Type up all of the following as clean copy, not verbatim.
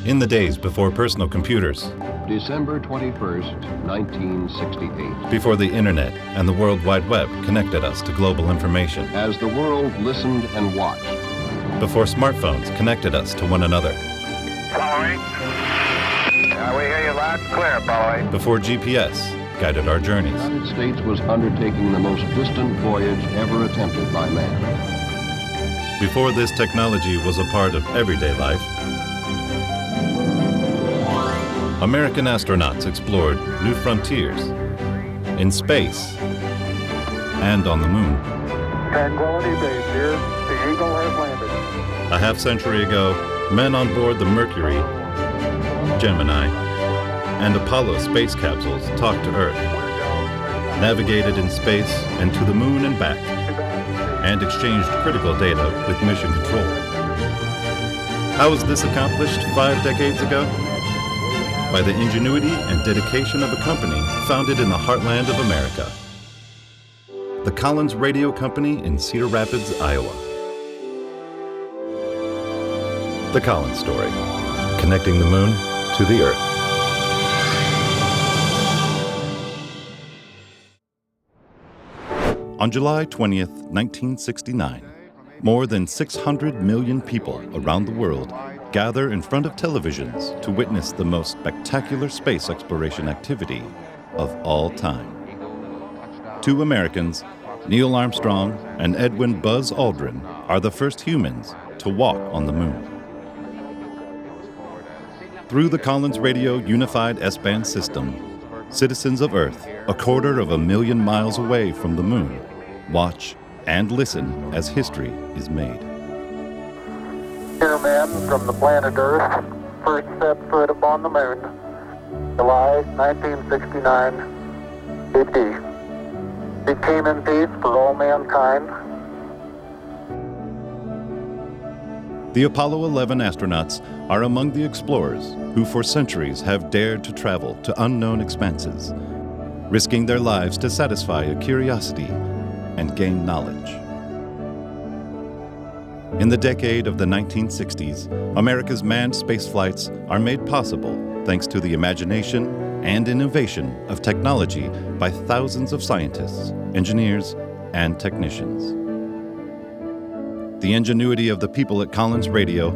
In the days before personal computers, December 21st, 1968. before the internet and the World Wide Web connected us to global information, As the world listened and watched, before smartphones connected us to one another, Following. We hear you loud and clear, following. before GPS guided our journeys, the United States was undertaking the most distant voyage ever attempted by man. before this technology was a part of everyday life, American astronauts explored new frontiers in space and on the moon. Tranquility Base here. The Eagle has landed. A half-century ago, men on board the Mercury, Gemini, and Apollo space capsules talked to Earth, navigated in space and to the moon and back, and exchanged critical data with mission control. How was this accomplished 5 decades ago? By the ingenuity and dedication of a company founded in the heartland of America, the Collins Radio Company in Cedar Rapids, Iowa. The Collins Story, connecting the moon to the Earth. On July 20th, 1969, more than 600 million people around the world gather in front of televisions to witness the most spectacular space exploration activity of all time. 2 Americans, Neil Armstrong and Edwin Buzz Aldrin, are the first humans to walk on the moon. Through the Collins Radio Unified S-band system, citizens of Earth, 250,000 miles away from the moon, watch and listen as history is made. Here, men from the planet Earth, first set foot upon the moon, July 1969 AD. It came in peace for all mankind. The Apollo 11 astronauts are among the explorers who for centuries have dared to travel to unknown expanses, risking their lives to satisfy a curiosity and gain knowledge. In the decade of the 1960s, America's manned space flights are made possible thanks to the imagination and innovation of technology by thousands of scientists, engineers, and technicians. The ingenuity of the people at Collins Radio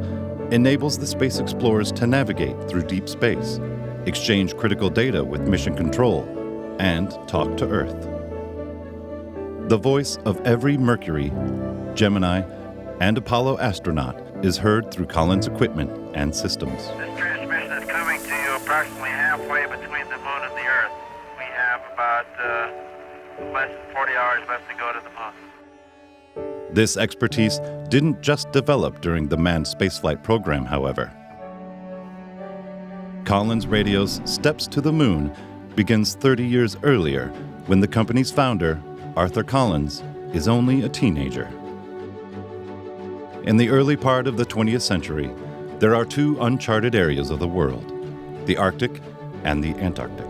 enables the space explorers to navigate through deep space, exchange critical data with mission control, and talk to Earth. The voice of every Mercury, Gemini, and Apollo astronaut is heard through Collins equipment and systems. This transmission is coming to you approximately halfway between the moon and the Earth. We have about less than 40 hours left to go to the moon. This expertise didn't just develop during the manned spaceflight program, however. Collins Radio's Steps to the Moon begins 30 years earlier when the company's founder, Arthur Collins, is only a teenager. In the early part of the 20th century, there are 2 uncharted areas of the world, the Arctic and the Antarctic.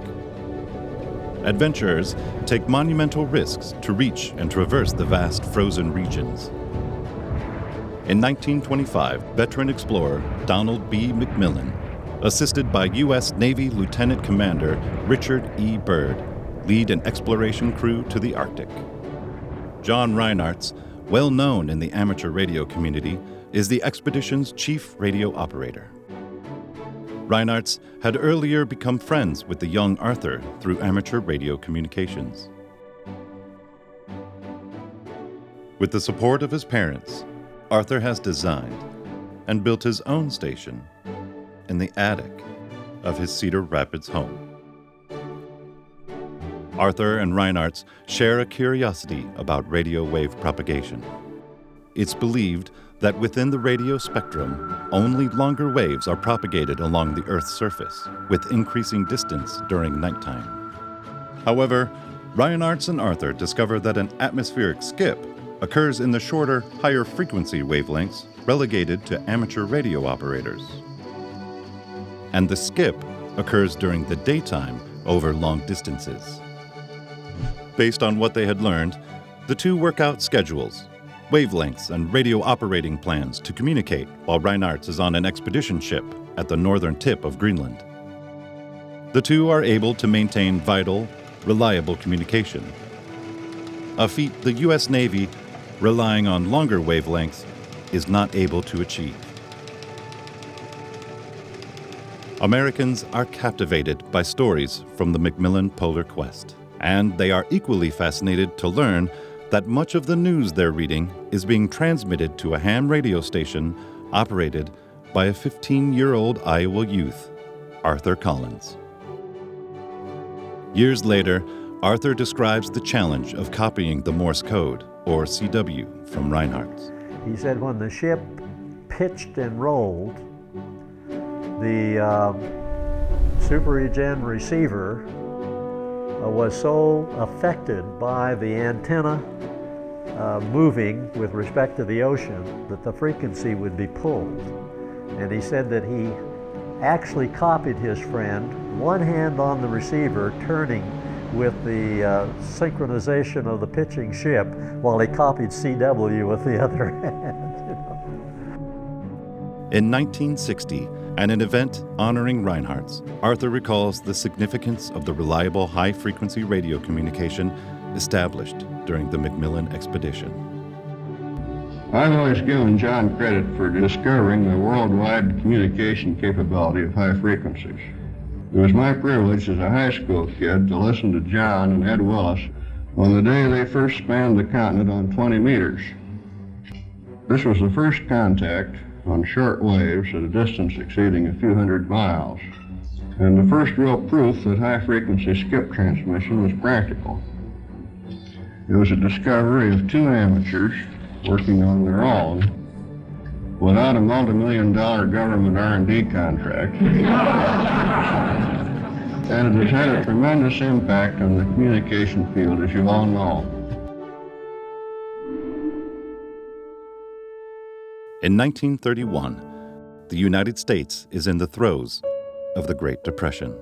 Adventurers take monumental risks to reach and traverse the vast frozen regions. In 1925, veteran explorer Donald B. McMillan, assisted by U.S. Navy Lieutenant Commander Richard E. Byrd, lead an exploration crew to the Arctic. John Reinhardt's, well known in the amateur radio community, is the expedition's chief radio operator. Reinhardt's had earlier become friends with the young Arthur through amateur radio communications. With the support of his parents, Arthur has designed and built his own station in the attic of his Cedar Rapids home. Arthur and Reinhardt's share a curiosity about radio wave propagation. It's believed that within the radio spectrum, only longer waves are propagated along the Earth's surface, with increasing distance during nighttime. However, Reinhardt's and Arthur discover that an atmospheric skip occurs in the shorter, higher frequency wavelengths relegated to amateur radio operators. And the skip occurs during the daytime over long distances. Based on what they had learned, the 2 work out schedules wavelengths, and radio operating plans to communicate while Reinhardt is on an expedition ship at the northern tip of Greenland. The two are able to maintain vital, reliable communication, a feat the U.S. Navy, relying on longer wavelengths, is not able to achieve. Americans are captivated by stories from the Macmillan Polar Quest, and they are equally fascinated to learn that much of the news they're reading is being transmitted to a ham radio station operated by a 15-year-old Iowa youth, Arthur Collins. Years later, Arthur describes the challenge of copying the Morse code, or CW, from Reinhardt's. He said when the ship pitched and rolled, the Super-Egen receiver was so affected by the antenna moving with respect to the ocean that the frequency would be pulled. And he said that he actually copied his friend, one hand on the receiver, turning with the synchronization of the pitching ship, while he copied CW with the other hand. In 1960, at an event honoring Reinhardt's, Arthur recalls the significance of the reliable high-frequency radio communication established during the Macmillan expedition. I've always given John credit for discovering the worldwide communication capability of high frequencies. It was my privilege as a high school kid to listen to John and Ed Willis on the day they first spanned the continent on 20 meters. This was the first contact on short waves at a distance exceeding a few hundred miles, and the first real proof that high-frequency skip transmission was practical. It was a discovery of two amateurs working on their own without a multi-million-dollar government R&D contract. And it has had a tremendous impact on the communication field, as you all know. In 1931, the United States is in the throes of the Great Depression.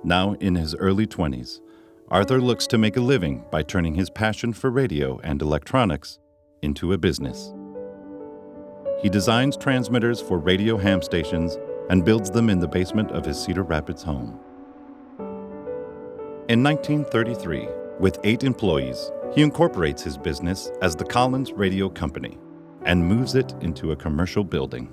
Now in his early 20s, Arthur looks to make a living by turning his passion for radio and electronics into a business. He designs transmitters for radio ham stations and builds them in the basement of his Cedar Rapids home. In 1933, with 8 employees, he incorporates his business as the Collins Radio Company and moves it into a commercial building.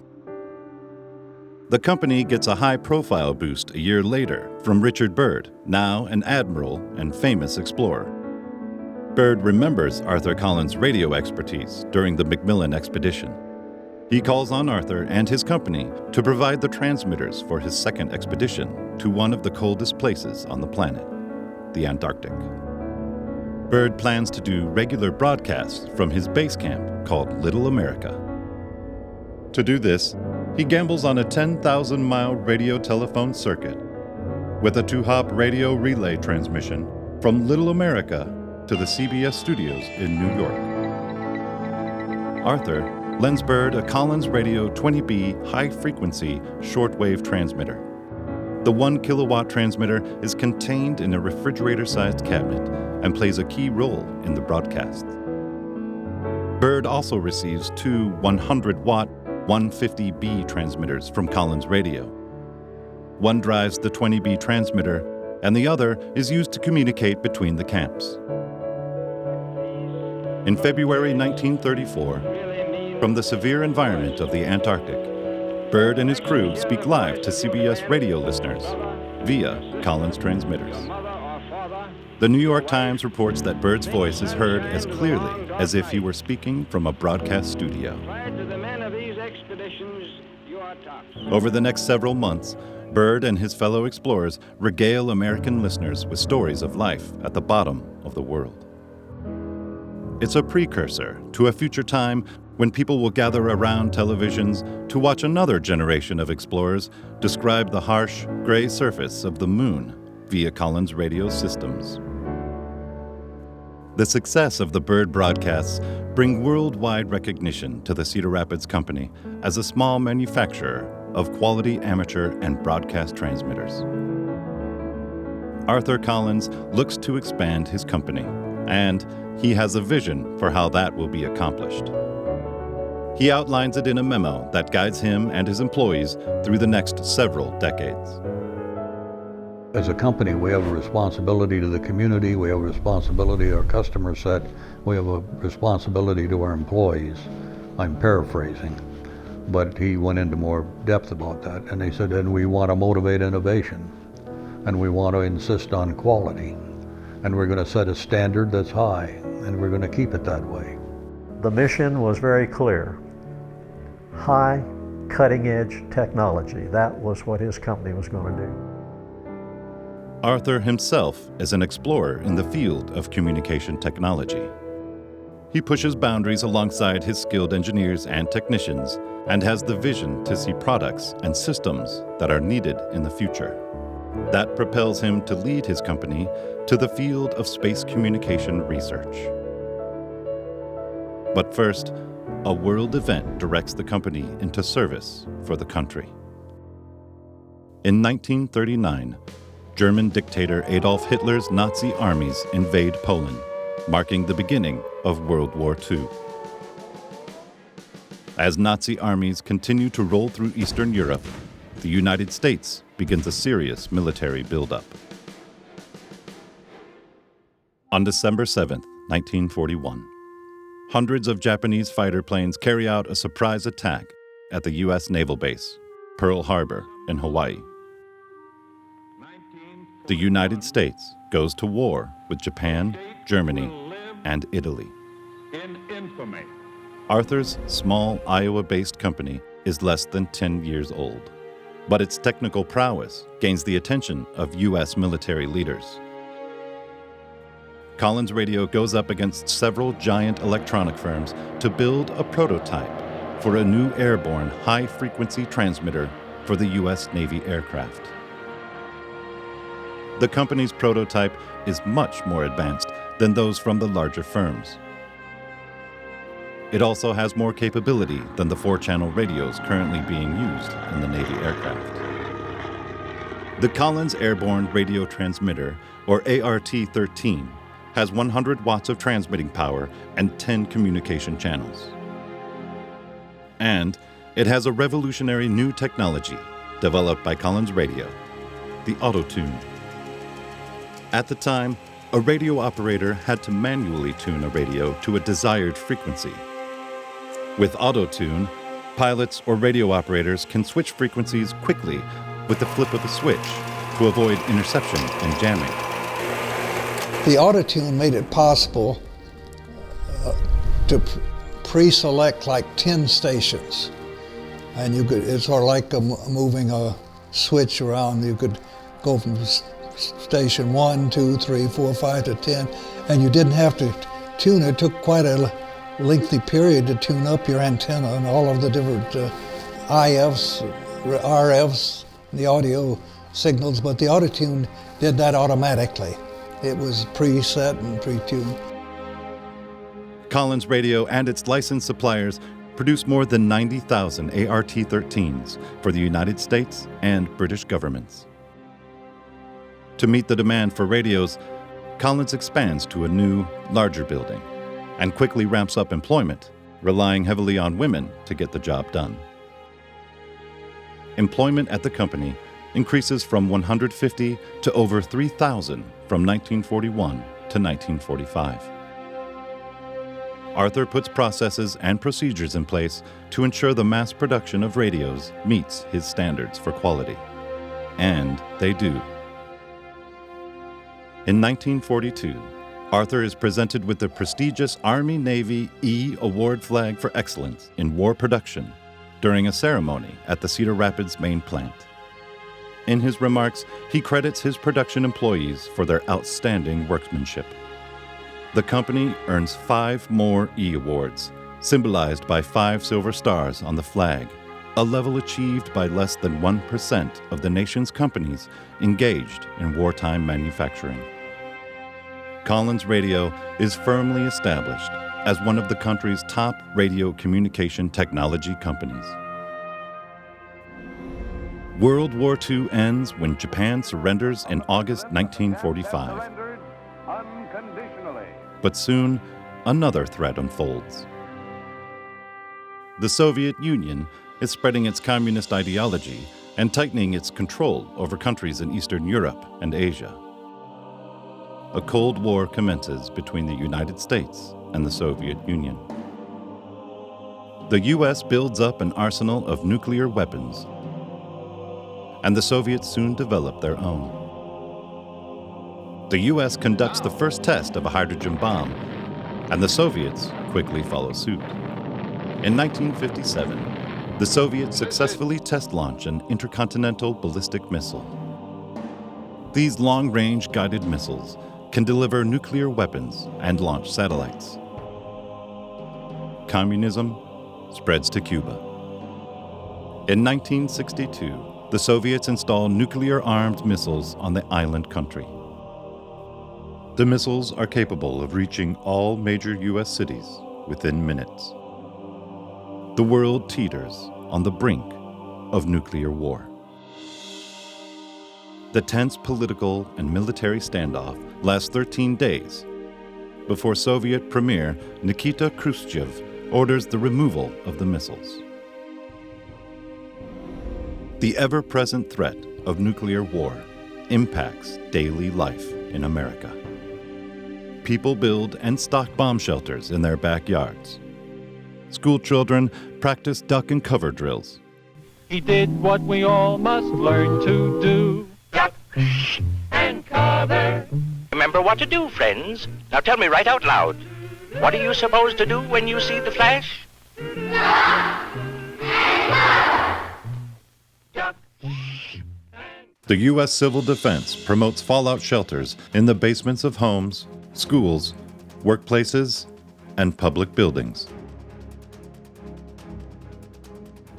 The company gets a high-profile boost a year later from Richard Byrd, now an admiral and famous explorer. Byrd remembers Arthur Collins' radio expertise during the Macmillan expedition. He calls on Arthur and his company to provide the transmitters for his second expedition to one of the coldest places on the planet, the Antarctic. Byrd plans to do regular broadcasts from his base camp called Little America. To do this, he gambles on a 10,000-mile radio telephone circuit with a 2-hop radio relay transmission from Little America to the CBS studios in New York. Arthur lends Byrd a Collins Radio 20B high-frequency shortwave transmitter. The 1-kilowatt transmitter is contained in a refrigerator-sized cabinet and plays a key role in the broadcasts. Byrd also receives 2 100-watt 150B transmitters from Collins Radio. One drives the 20B transmitter, and the other is used to communicate between the camps. In February 1934, from the severe environment of the Antarctic, Byrd and his crew speak live to CBS radio listeners via Collins transmitters. The New York Times reports that Byrd's voice is heard as clearly as if he were speaking from a broadcast studio. Over the next several months, Byrd and his fellow explorers regale American listeners with stories of life at the bottom of the world. It's a precursor to a future time when people will gather around televisions to watch another generation of explorers describe the harsh, gray surface of the moon via Collins radio systems. The success of the Byrd broadcasts bring worldwide recognition to the Cedar Rapids Company as a small manufacturer of quality amateur and broadcast transmitters. Arthur Collins looks to expand his company and he has a vision for how that will be accomplished. He outlines it in a memo that guides him and his employees through the next several decades. As a company, we have a responsibility to the community, we have a responsibility to our customer set, we have a responsibility to our employees. I'm paraphrasing, but he went into more depth about that. And he said, and we want to motivate innovation, and we want to insist on quality, and we're going to set a standard that's high, and we're going to keep it that way. The mission was very clear. High, cutting-edge technology. That was what his company was going to do. Arthur himself is an explorer in the field of communication technology. He pushes boundaries alongside his skilled engineers and technicians and has the vision to see products and systems that are needed in the future. That propels him to lead his company to the field of space communication research. But first, a world event directs the company into service for the country. In 1939, German dictator Adolf Hitler's Nazi armies invade Poland, marking the beginning of World War II. As Nazi armies continue to roll through Eastern Europe, the United States begins a serious military buildup. On December 7, 1941, hundreds of Japanese fighter planes carry out a surprise attack at the U.S. naval base, Pearl Harbor, in Hawaii. The United States goes to war with Japan, Germany, and Italy. Arthur's small Iowa-based company is less than 10 years old, but its technical prowess gains the attention of U.S. military leaders. Collins Radio goes up against several giant electronic firms to build a prototype for a new airborne high-frequency transmitter for the U.S. Navy aircraft. The company's prototype is much more advanced than those from the larger firms. It also has more capability than the 4-channel radios currently being used in the Navy aircraft. The Collins Airborne Radio Transmitter, or ART-13, has 100 watts of transmitting power and 10 communication channels. And it has a revolutionary new technology developed by Collins Radio, the auto-tune. At the time, a radio operator had to manually tune a radio to a desired frequency. With auto-tune, pilots or radio operators can switch frequencies quickly with the flip of a switch to avoid interception and jamming. The auto-tune made it possible to pre-select like 10 stations. And you could, it's sort of like moving a switch around. You could go from station 1, 2, 3, 4, 5 to 10, and you didn't have to tune it. It took quite a lengthy period to tune up your antenna and all of the different IFs, RFs, the audio signals, but the auto-tune did that automatically. It was preset and pre-tuned. Collins Radio and its licensed suppliers produce more than 90,000 ART-13s for the United States and British governments. To meet the demand for radios, Collins expands to a new, larger building and quickly ramps up employment, relying heavily on women to get the job done. Employment at the company increases from 150 to over 3,000 from 1941 to 1945. Arthur puts processes and procedures in place to ensure the mass production of radios meets his standards for quality. And they do. In 1942, Arthur is presented with the prestigious Army-Navy E Award Flag for Excellence in War Production during a ceremony at the Cedar Rapids main plant. In his remarks, he credits his production employees for their outstanding workmanship. The company earns 5 more E Awards, symbolized by 5 silver stars on the flag, a level achieved by less than 1% of the nation's companies engaged in wartime manufacturing. Collins Radio is firmly established as one of the country's top radio communication technology companies. World War II ends when Japan surrenders in August 1945. But soon, another threat unfolds. The Soviet Union is spreading its communist ideology and tightening its control over countries in Eastern Europe and Asia. A Cold War commences between the United States and the Soviet Union. The U.S. builds up an arsenal of nuclear weapons, and the Soviets soon develop their own. The U.S. conducts the first test of a hydrogen bomb, and the Soviets quickly follow suit. In 1957, the Soviets successfully test launch an intercontinental ballistic missile. These long-range guided missiles can deliver nuclear weapons and launch satellites. Communism spreads to Cuba. In 1962, the Soviets install nuclear-armed missiles on the island country. The missiles are capable of reaching all major U.S. cities within minutes. The world teeters on the brink of nuclear war. The tense political and military standoff lasts 13 days before Soviet Premier Nikita Khrushchev orders the removal of the missiles. The ever-present threat of nuclear war impacts daily life in America. People build and stock bomb shelters in their backyards. School children practice duck and cover drills. He did what we all must learn to do. Duck and cover. Remember what to do, friends. Now tell me right out loud. What are you supposed to do when you see the flash? The U.S. Civil Defense promotes fallout shelters in the basements of homes, schools, workplaces, and public buildings.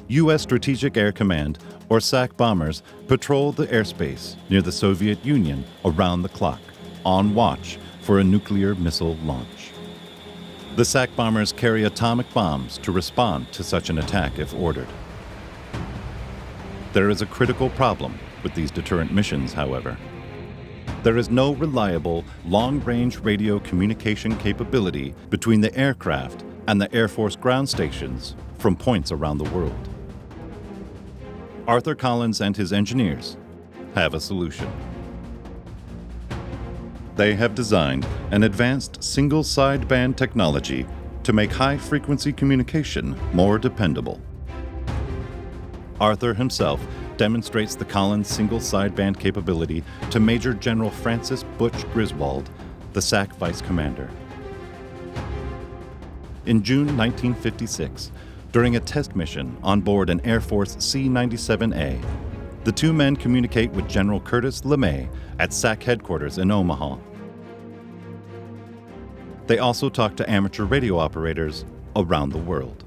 U.S. Strategic Air Command, or SAC bombers, patrol the airspace near the Soviet Union around the clock, on watch for a nuclear missile launch. The SAC bombers carry atomic bombs to respond to such an attack if ordered. There is a critical problem with these deterrent missions, however. There is no reliable, long-range radio communication capability between the aircraft and the Air Force ground stations from points around the world. Arthur Collins and his engineers have a solution. They have designed an advanced single sideband technology to make high-frequency communication more dependable. Arthur himself demonstrates the Collins single sideband capability to Major General Francis Butch Griswold, the SAC Vice Commander. In June 1956, during a test mission on board an Air Force C-97A, the two men communicate with General Curtis LeMay at SAC headquarters in Omaha. They also talk to amateur radio operators around the world.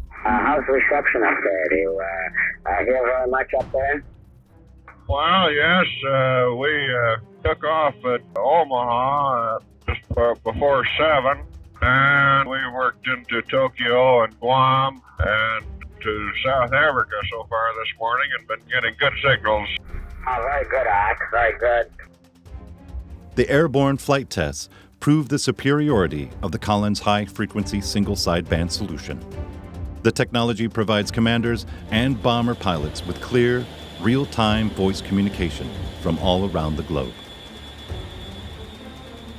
How's the reception up there? Do you hear very much up there? Well, yes, we took off at Omaha just before 7, and we worked into Tokyo and Guam and to South Africa so far this morning and been getting good signals. Oh, very good, Art. Very good. The airborne flight tests prove the superiority of the Collins high-frequency single sideband solution. The technology provides commanders and bomber pilots with clear, real-time voice communication from all around the globe.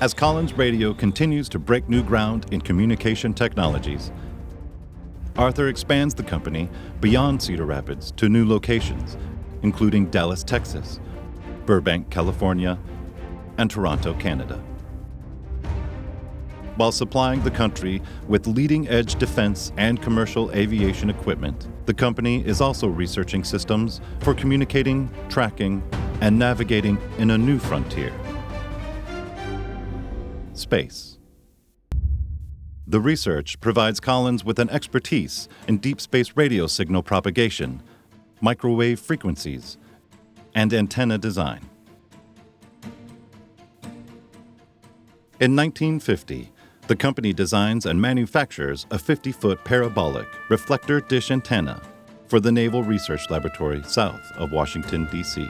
As Collins Radio continues to break new ground in communication technologies, Arthur expands the company beyond Cedar Rapids to new locations, including Dallas, Texas, Burbank, California, and Toronto, Canada. While supplying the country with leading-edge defense and commercial aviation equipment, the company is also researching systems for communicating, tracking, and navigating in a new frontier: space. The research provides Collins with an expertise in deep space radio signal propagation, microwave frequencies, and antenna design. In 1950, the company designs and manufactures a 50-foot parabolic reflector dish antenna for the Naval Research Laboratory south of Washington, D.C.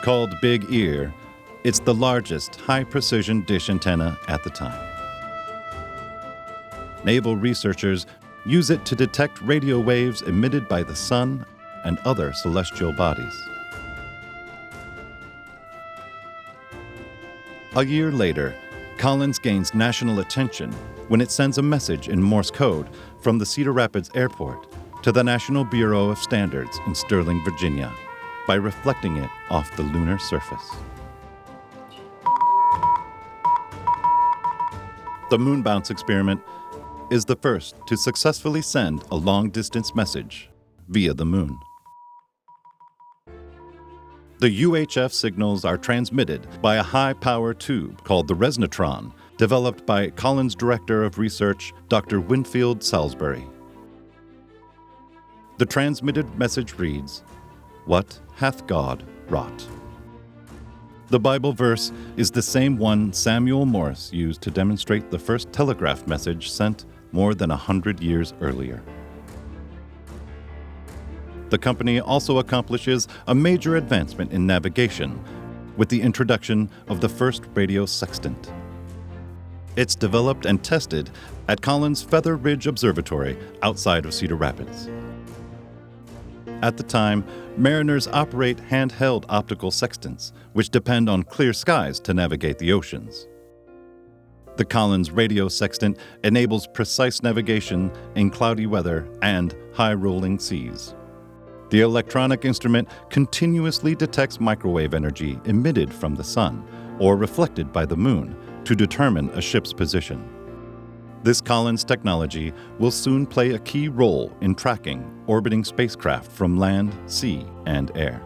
Called Big Ear, It's the largest high-precision dish antenna at the time. Naval researchers use it to detect radio waves emitted by the sun and other celestial bodies. A year later, Collins gains national attention when it sends a message in Morse code from the Cedar Rapids Airport to the National Bureau of Standards in Sterling, Virginia, by reflecting it off the lunar surface. The moon bounce experiment is the first to successfully send a long-distance message via the moon. The UHF signals are transmitted by a high-power tube called the resonatron, developed by Collins' Director of Research, Dr. Winfield Salisbury. The transmitted message reads, "What hath God wrought?" The Bible verse is the same one Samuel Morse used to demonstrate the first telegraph message sent more than 100 years earlier. The company also accomplishes a major advancement in navigation with the introduction of the first radio sextant. It's developed and tested at Collins Feather Ridge Observatory outside of Cedar Rapids. At the time, mariners operate handheld optical sextants, which depend on clear skies to navigate the oceans. The Collins radio sextant enables precise navigation in cloudy weather and high-rolling seas. The electronic instrument continuously detects microwave energy emitted from the sun or reflected by the moon to determine a ship's position. This Collins technology will soon play a key role in tracking orbiting spacecraft from land, sea, and air.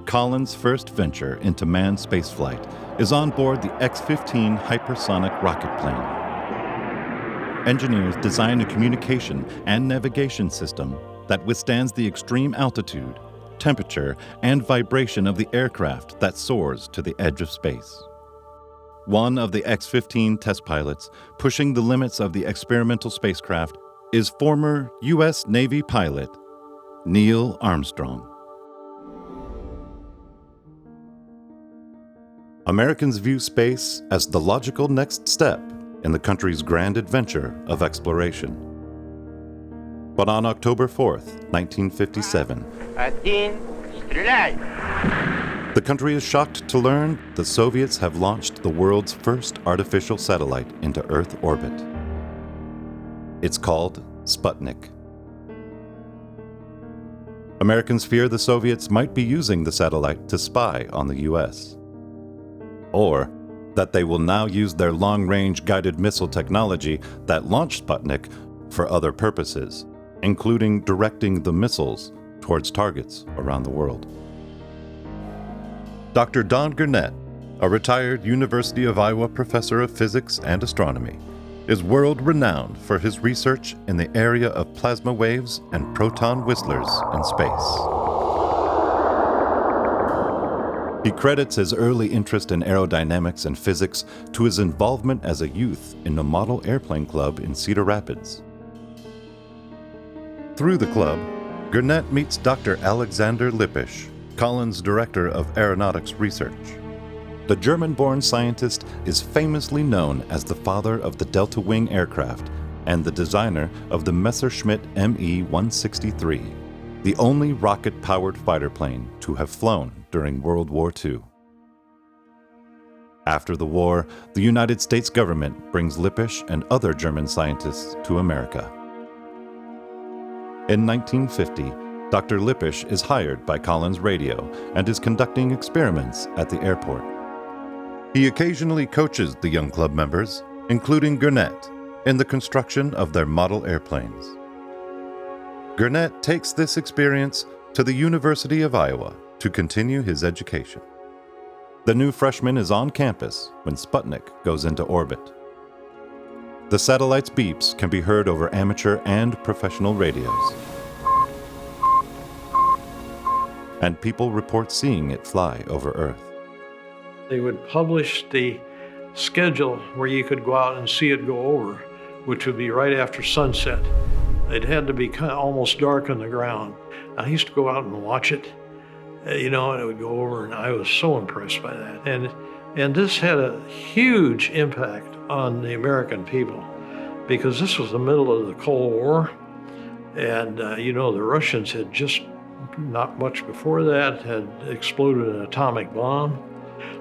Collins' first venture into manned spaceflight is on board the X-15 hypersonic rocket plane. Engineers design a communication and navigation system that withstands the extreme altitude, temperature, and vibration of the aircraft that soars to the edge of space. One of the X-15 test pilots pushing the limits of the experimental spacecraft is former U.S. Navy pilot Neil Armstrong. Americans view space as the logical next step in the country's grand adventure of exploration. But on October 4th, 1957, the country is shocked to learn the Soviets have launched the world's first artificial satellite into Earth orbit. It's called Sputnik. Americans fear the Soviets might be using the satellite to spy on the U.S., or that they will now use their long-range guided missile technology that launched Sputnik for other purposes, including directing the missiles towards targets around the world. Dr. Don Gurnett, a retired University of Iowa professor of physics and astronomy, is world-renowned for his research in the area of plasma waves and proton whistlers in space. He credits his early interest in aerodynamics and physics to his involvement as a youth in the Model Airplane Club in Cedar Rapids. Through the club, Gurnett meets Dr. Alexander Lippisch, Collins' Director of Aeronautics Research. The German-born scientist is famously known as the father of the Delta Wing aircraft and the designer of the Messerschmitt Me-163, the only rocket-powered fighter plane to have flown during World War II. After the war, the United States government brings Lippisch and other German scientists to America. In 1950, Dr. Lippisch is hired by Collins Radio and is conducting experiments at the airport. He occasionally coaches the young club members, including Gurnett, in the construction of their model airplanes. Gurnett takes this experience to the University of Iowa to continue his education. The new freshman is on campus when Sputnik goes into orbit. The satellite's beeps can be heard over amateur and professional radios, and people report seeing it fly over Earth. They would publish the schedule where you could go out and see it go over, which would be right after sunset. It had to be kind of almost dark on the ground. I used to go out and watch it, and it would go over, and I was so impressed by that. And this had a huge impact on the American people, because this was the middle of the Cold War, and the Russians had just, not much before that, had exploded an atomic bomb.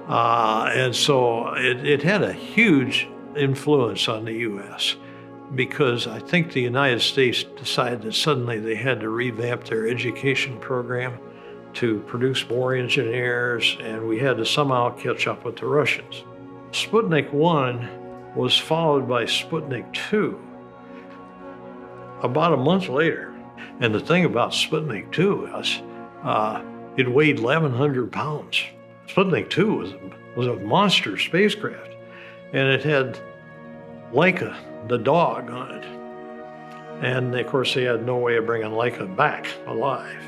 And so it had a huge influence on the U.S., because I think the United States decided that suddenly they had to revamp their education program to produce more engineers, and we had to somehow catch up with the Russians. Sputnik 1 was followed by Sputnik 2 about a month later. And the thing about Sputnik 2 was it weighed 1,100 pounds. Sputnik 2 was a monster spacecraft, and it had Laika, the dog, on it. And of course, they had no way of bringing Laika back alive.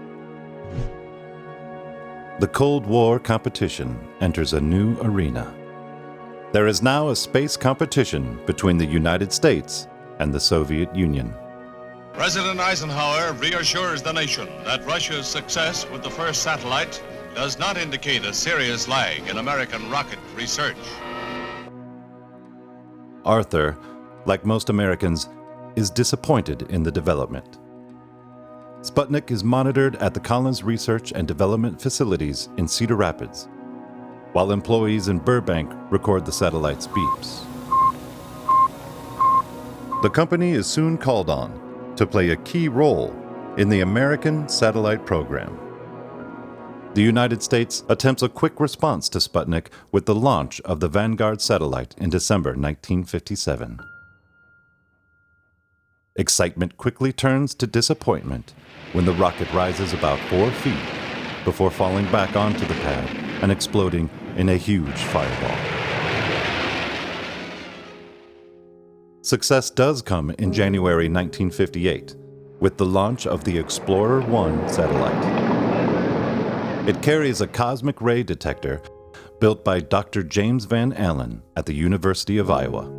The Cold War competition enters a new arena. There is now a space competition between the United States and the Soviet Union. President Eisenhower reassures the nation that Russia's success with the first satellite does not indicate a serious lag in American rocket research. Arthur, like most Americans, is disappointed in the development. Sputnik is monitored at the Collins Research and Development Facilities in Cedar Rapids, while employees in Burbank record the satellite's beeps. The company is soon called on to play a key role in the American satellite program. The United States attempts a quick response to Sputnik with the launch of the Vanguard satellite in December 1957. Excitement quickly turns to disappointment when the rocket rises about 4 feet before falling back onto the pad and exploding in a huge fireball. Success does come in January 1958 with the launch of the Explorer 1 satellite. It carries a cosmic ray detector built by Dr. James Van Allen at the University of Iowa.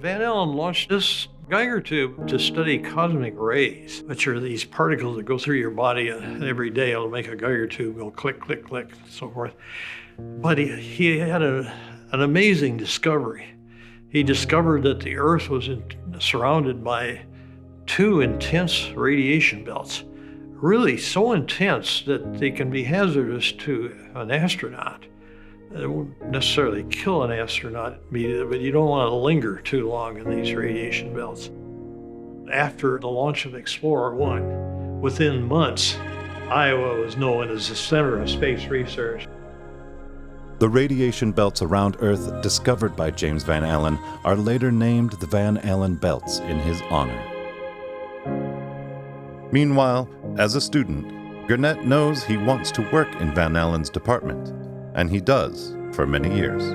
Van Allen launched this Geiger tube to study cosmic rays, which are these particles that go through your body every day. It'll make a Geiger tube go click, click, click, and so forth. But he had an amazing discovery. He discovered that the Earth was surrounded by 2 intense radiation belts, really so intense that they can be hazardous to an astronaut. It won't necessarily kill an astronaut immediately, but you don't want to linger too long in these radiation belts. After the launch of Explorer 1, within months, Iowa was known as the center of space research. The radiation belts around Earth discovered by James Van Allen are later named the Van Allen belts in his honor. Meanwhile, as a student, Gurnett knows he wants to work in Van Allen's department, and he does for many years.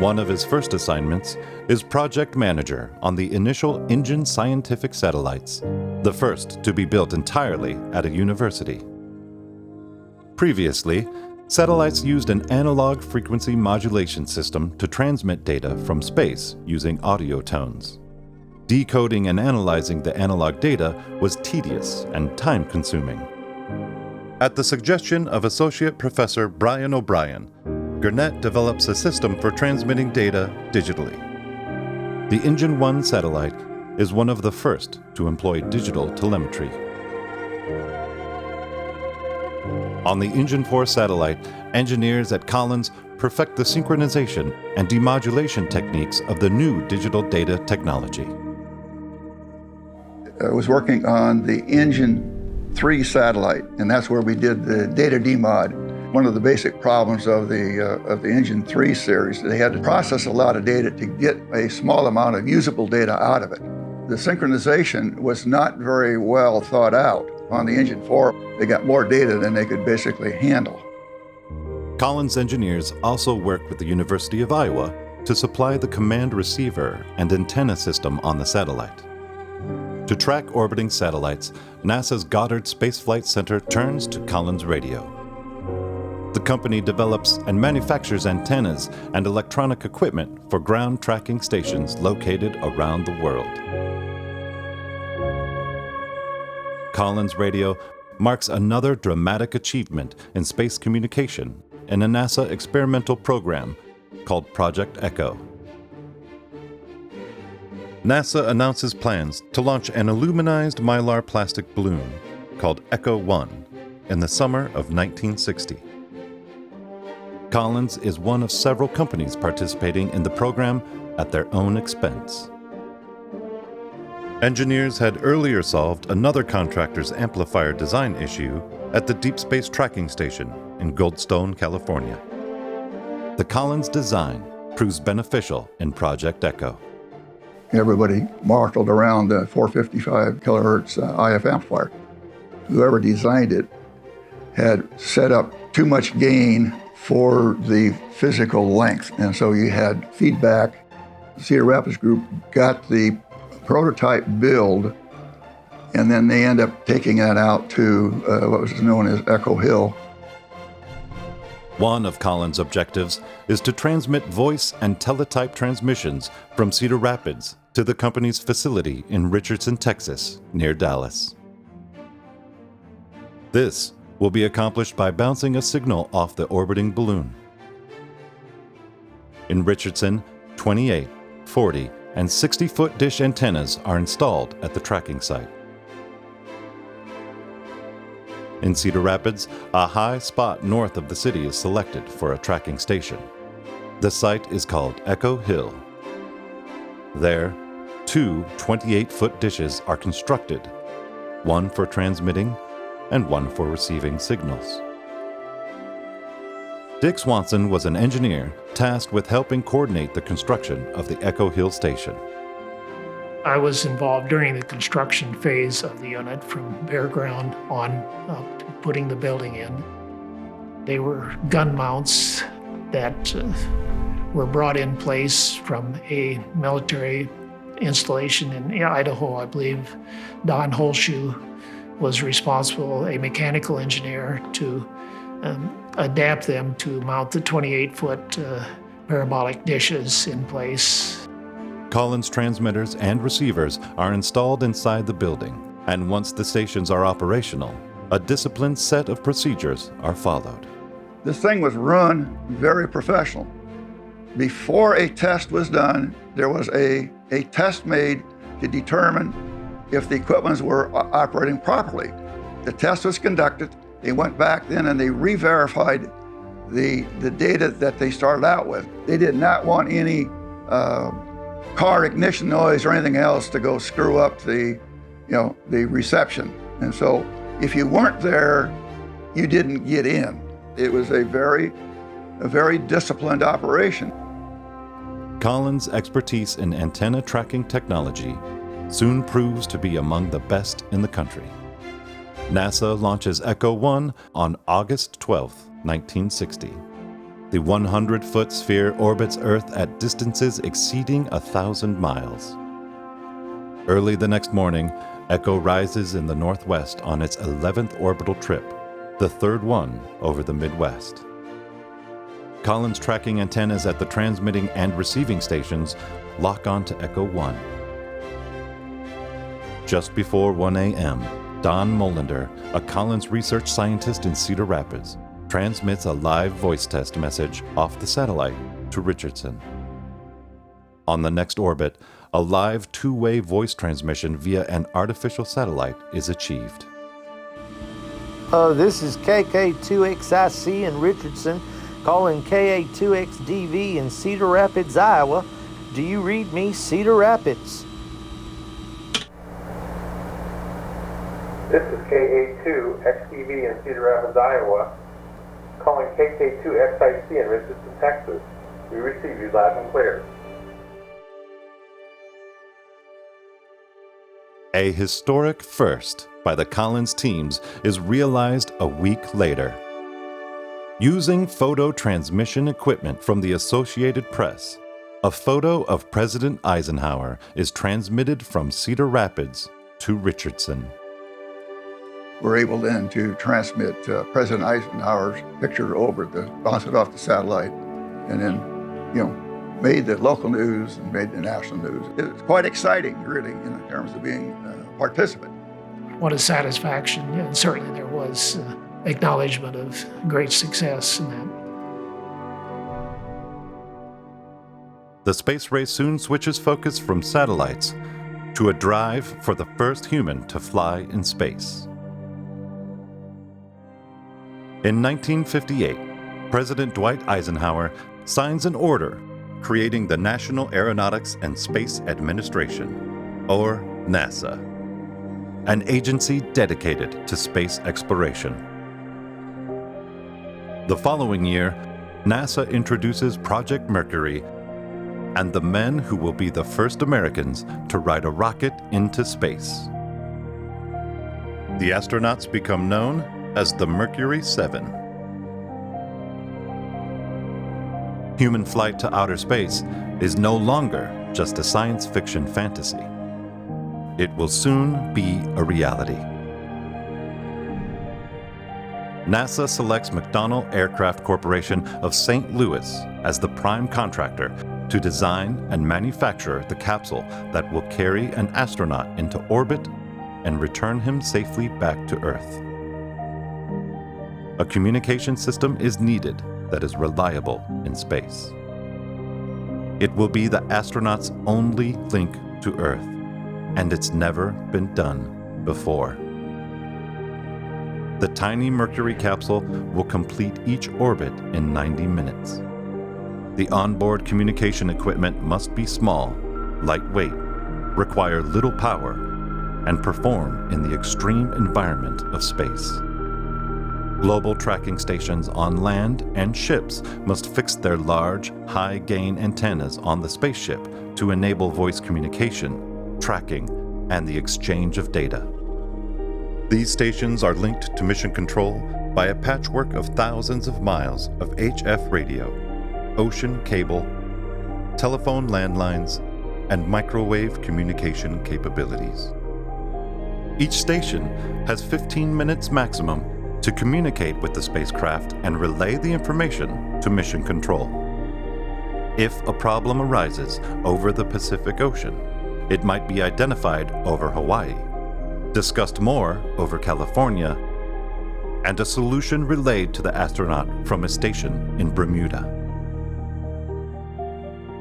One of his first assignments is project manager on the initial Engine scientific satellites, the first to be built entirely at a university. Previously, satellites used an analog frequency modulation system to transmit data from space using audio tones. Decoding and analyzing the analog data was tedious and time-consuming. At the suggestion of Associate Professor Brian O'Brien, Gurnett develops a system for transmitting data digitally. The Engine 1 satellite is one of the first to employ digital telemetry. On the Engine 4 satellite, engineers at Collins perfect the synchronization and demodulation techniques of the new digital data technology. I was working on the Engine 3 satellite, and that's where we did the data demod. One of the basic problems of the Engine 3 series, they had to process a lot of data to get a small amount of usable data out of it. The synchronization was not very well thought out. On the Engine 4, they got more data than they could basically handle. Collins engineers also worked with the University of Iowa to supply the command receiver and antenna system on the satellite. To track orbiting satellites, NASA's Goddard Space Flight Center turns to Collins Radio. The company develops and manufactures antennas and electronic equipment for ground tracking stations located around the world. Collins Radio marks another dramatic achievement in space communication in a NASA experimental program called Project Echo. NASA announces plans to launch an aluminized mylar plastic balloon called Echo 1 in the summer of 1960. Collins is one of several companies participating in the program at their own expense. Engineers had earlier solved another contractor's amplifier design issue at the Deep Space Tracking Station in Goldstone, California. The Collins design proves beneficial in Project Echo. Everybody marshaled around the 455 kilohertz IF amplifier. Whoever designed it had set up too much gain for the physical length, and so you had feedback. Cedar Rapids Group got the prototype build, and then they end up taking that out to what was known as Echo Hill. One of Collins' objectives is to transmit voice and teletype transmissions from Cedar Rapids to the company's facility in Richardson, Texas, near Dallas. This will be accomplished by bouncing a signal off the orbiting balloon. In Richardson, 28, 40, and 60-foot dish antennas are installed at the tracking site. In Cedar Rapids, a high spot north of the city is selected for a tracking station. The site is called Echo Hill. There, two 28-foot dishes are constructed, one for transmitting and one for receiving signals. Dick Swanson was an engineer tasked with helping coordinate the construction of the Echo Hill station. I was involved during the construction phase of the unit from bare ground on up to putting the building in. They were gun mounts that were brought in place from a military installation in Idaho. I believe Don Holshoe was responsible, a mechanical engineer, to adapt them to mount the 28-foot parabolic dishes in place. Collins transmitters and receivers are installed inside the building, and once the stations are operational, a disciplined set of procedures are followed. This thing was run very professional. Before a test was done, there was a test made to determine if the equipment were operating properly. The test was conducted. They went back then and they re-verified the data that they started out with. They did not want any car ignition noise or anything else to go screw up the reception. And so if you weren't there, you didn't get in. It was a very disciplined operation. Collins' expertise in antenna tracking technology soon proves to be among the best in the country. NASA launches Echo 1 on August 12, 1960. The 100-foot sphere orbits Earth at distances exceeding 1,000 miles. Early the next morning, Echo rises in the northwest on its 11th orbital trip, the third one over the Midwest. Collins tracking antennas at the transmitting and receiving stations lock onto Echo 1. Just before 1 a.m., Don Molander, a Collins research scientist in Cedar Rapids, transmits a live voice test message off the satellite to Richardson. On the next orbit, a live two-way voice transmission via an artificial satellite is achieved. This is KK2XIC in Richardson, calling KA2XDV in Cedar Rapids, Iowa. Do you read me, Cedar Rapids? This is KA2XDV in Cedar Rapids, Iowa, calling KK2XIC in Richardson, Texas. We receive you loud and clear. A historic first by the Collins teams is realized a week later. Using photo transmission equipment from the Associated Press, a photo of President Eisenhower is transmitted from Cedar Rapids to Richardson. We're able then to transmit President Eisenhower's picture over bounce it off the satellite, and then, made the local news and made the national news. It was quite exciting, really, in terms of being a participant. What a satisfaction, and certainly there was. was acknowledgement of great success in that. The space race soon switches focus from satellites to a drive for the first human to fly in space. In 1958, President Dwight Eisenhower signs an order creating the National Aeronautics and Space Administration, or NASA, an agency dedicated to space exploration. The following year, NASA introduces Project Mercury and the men who will be the first Americans to ride a rocket into space. The astronauts become known as the Mercury 7. Human flight to outer space is no longer just a science fiction fantasy. It will soon be a reality. NASA selects McDonnell Aircraft Corporation of St. Louis as the prime contractor to design and manufacture the capsule that will carry an astronaut into orbit and return him safely back to Earth. A communication system is needed that is reliable in space. It will be the astronaut's only link to Earth, and it's never been done before. The tiny Mercury capsule will complete each orbit in 90 minutes. The onboard communication equipment must be small, lightweight, require little power, and perform in the extreme environment of space. Global tracking stations on land and ships must fix their large, high-gain antennas on the spaceship to enable voice communication, tracking, and the exchange of data. These stations are linked to mission control by a patchwork of thousands of miles of HF radio, ocean cable, telephone landlines, and microwave communication capabilities. Each station has 15 minutes maximum to communicate with the spacecraft and relay the information to mission control. If a problem arises over the Pacific Ocean, it might be identified over Hawaii, discussed more over California, and a solution relayed to the astronaut from a station in Bermuda.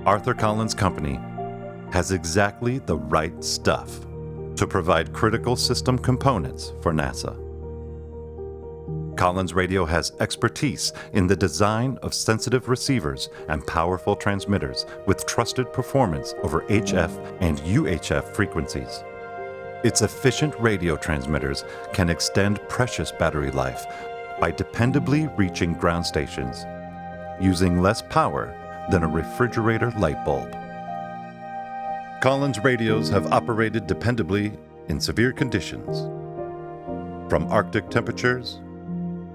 Arthur Collins' company has exactly the right stuff to provide critical system components for NASA. Collins Radio has expertise in the design of sensitive receivers and powerful transmitters with trusted performance over HF and UHF frequencies. Its efficient radio transmitters can extend precious battery life by dependably reaching ground stations, using less power than a refrigerator light bulb. Collins radios have operated dependably in severe conditions, from Arctic temperatures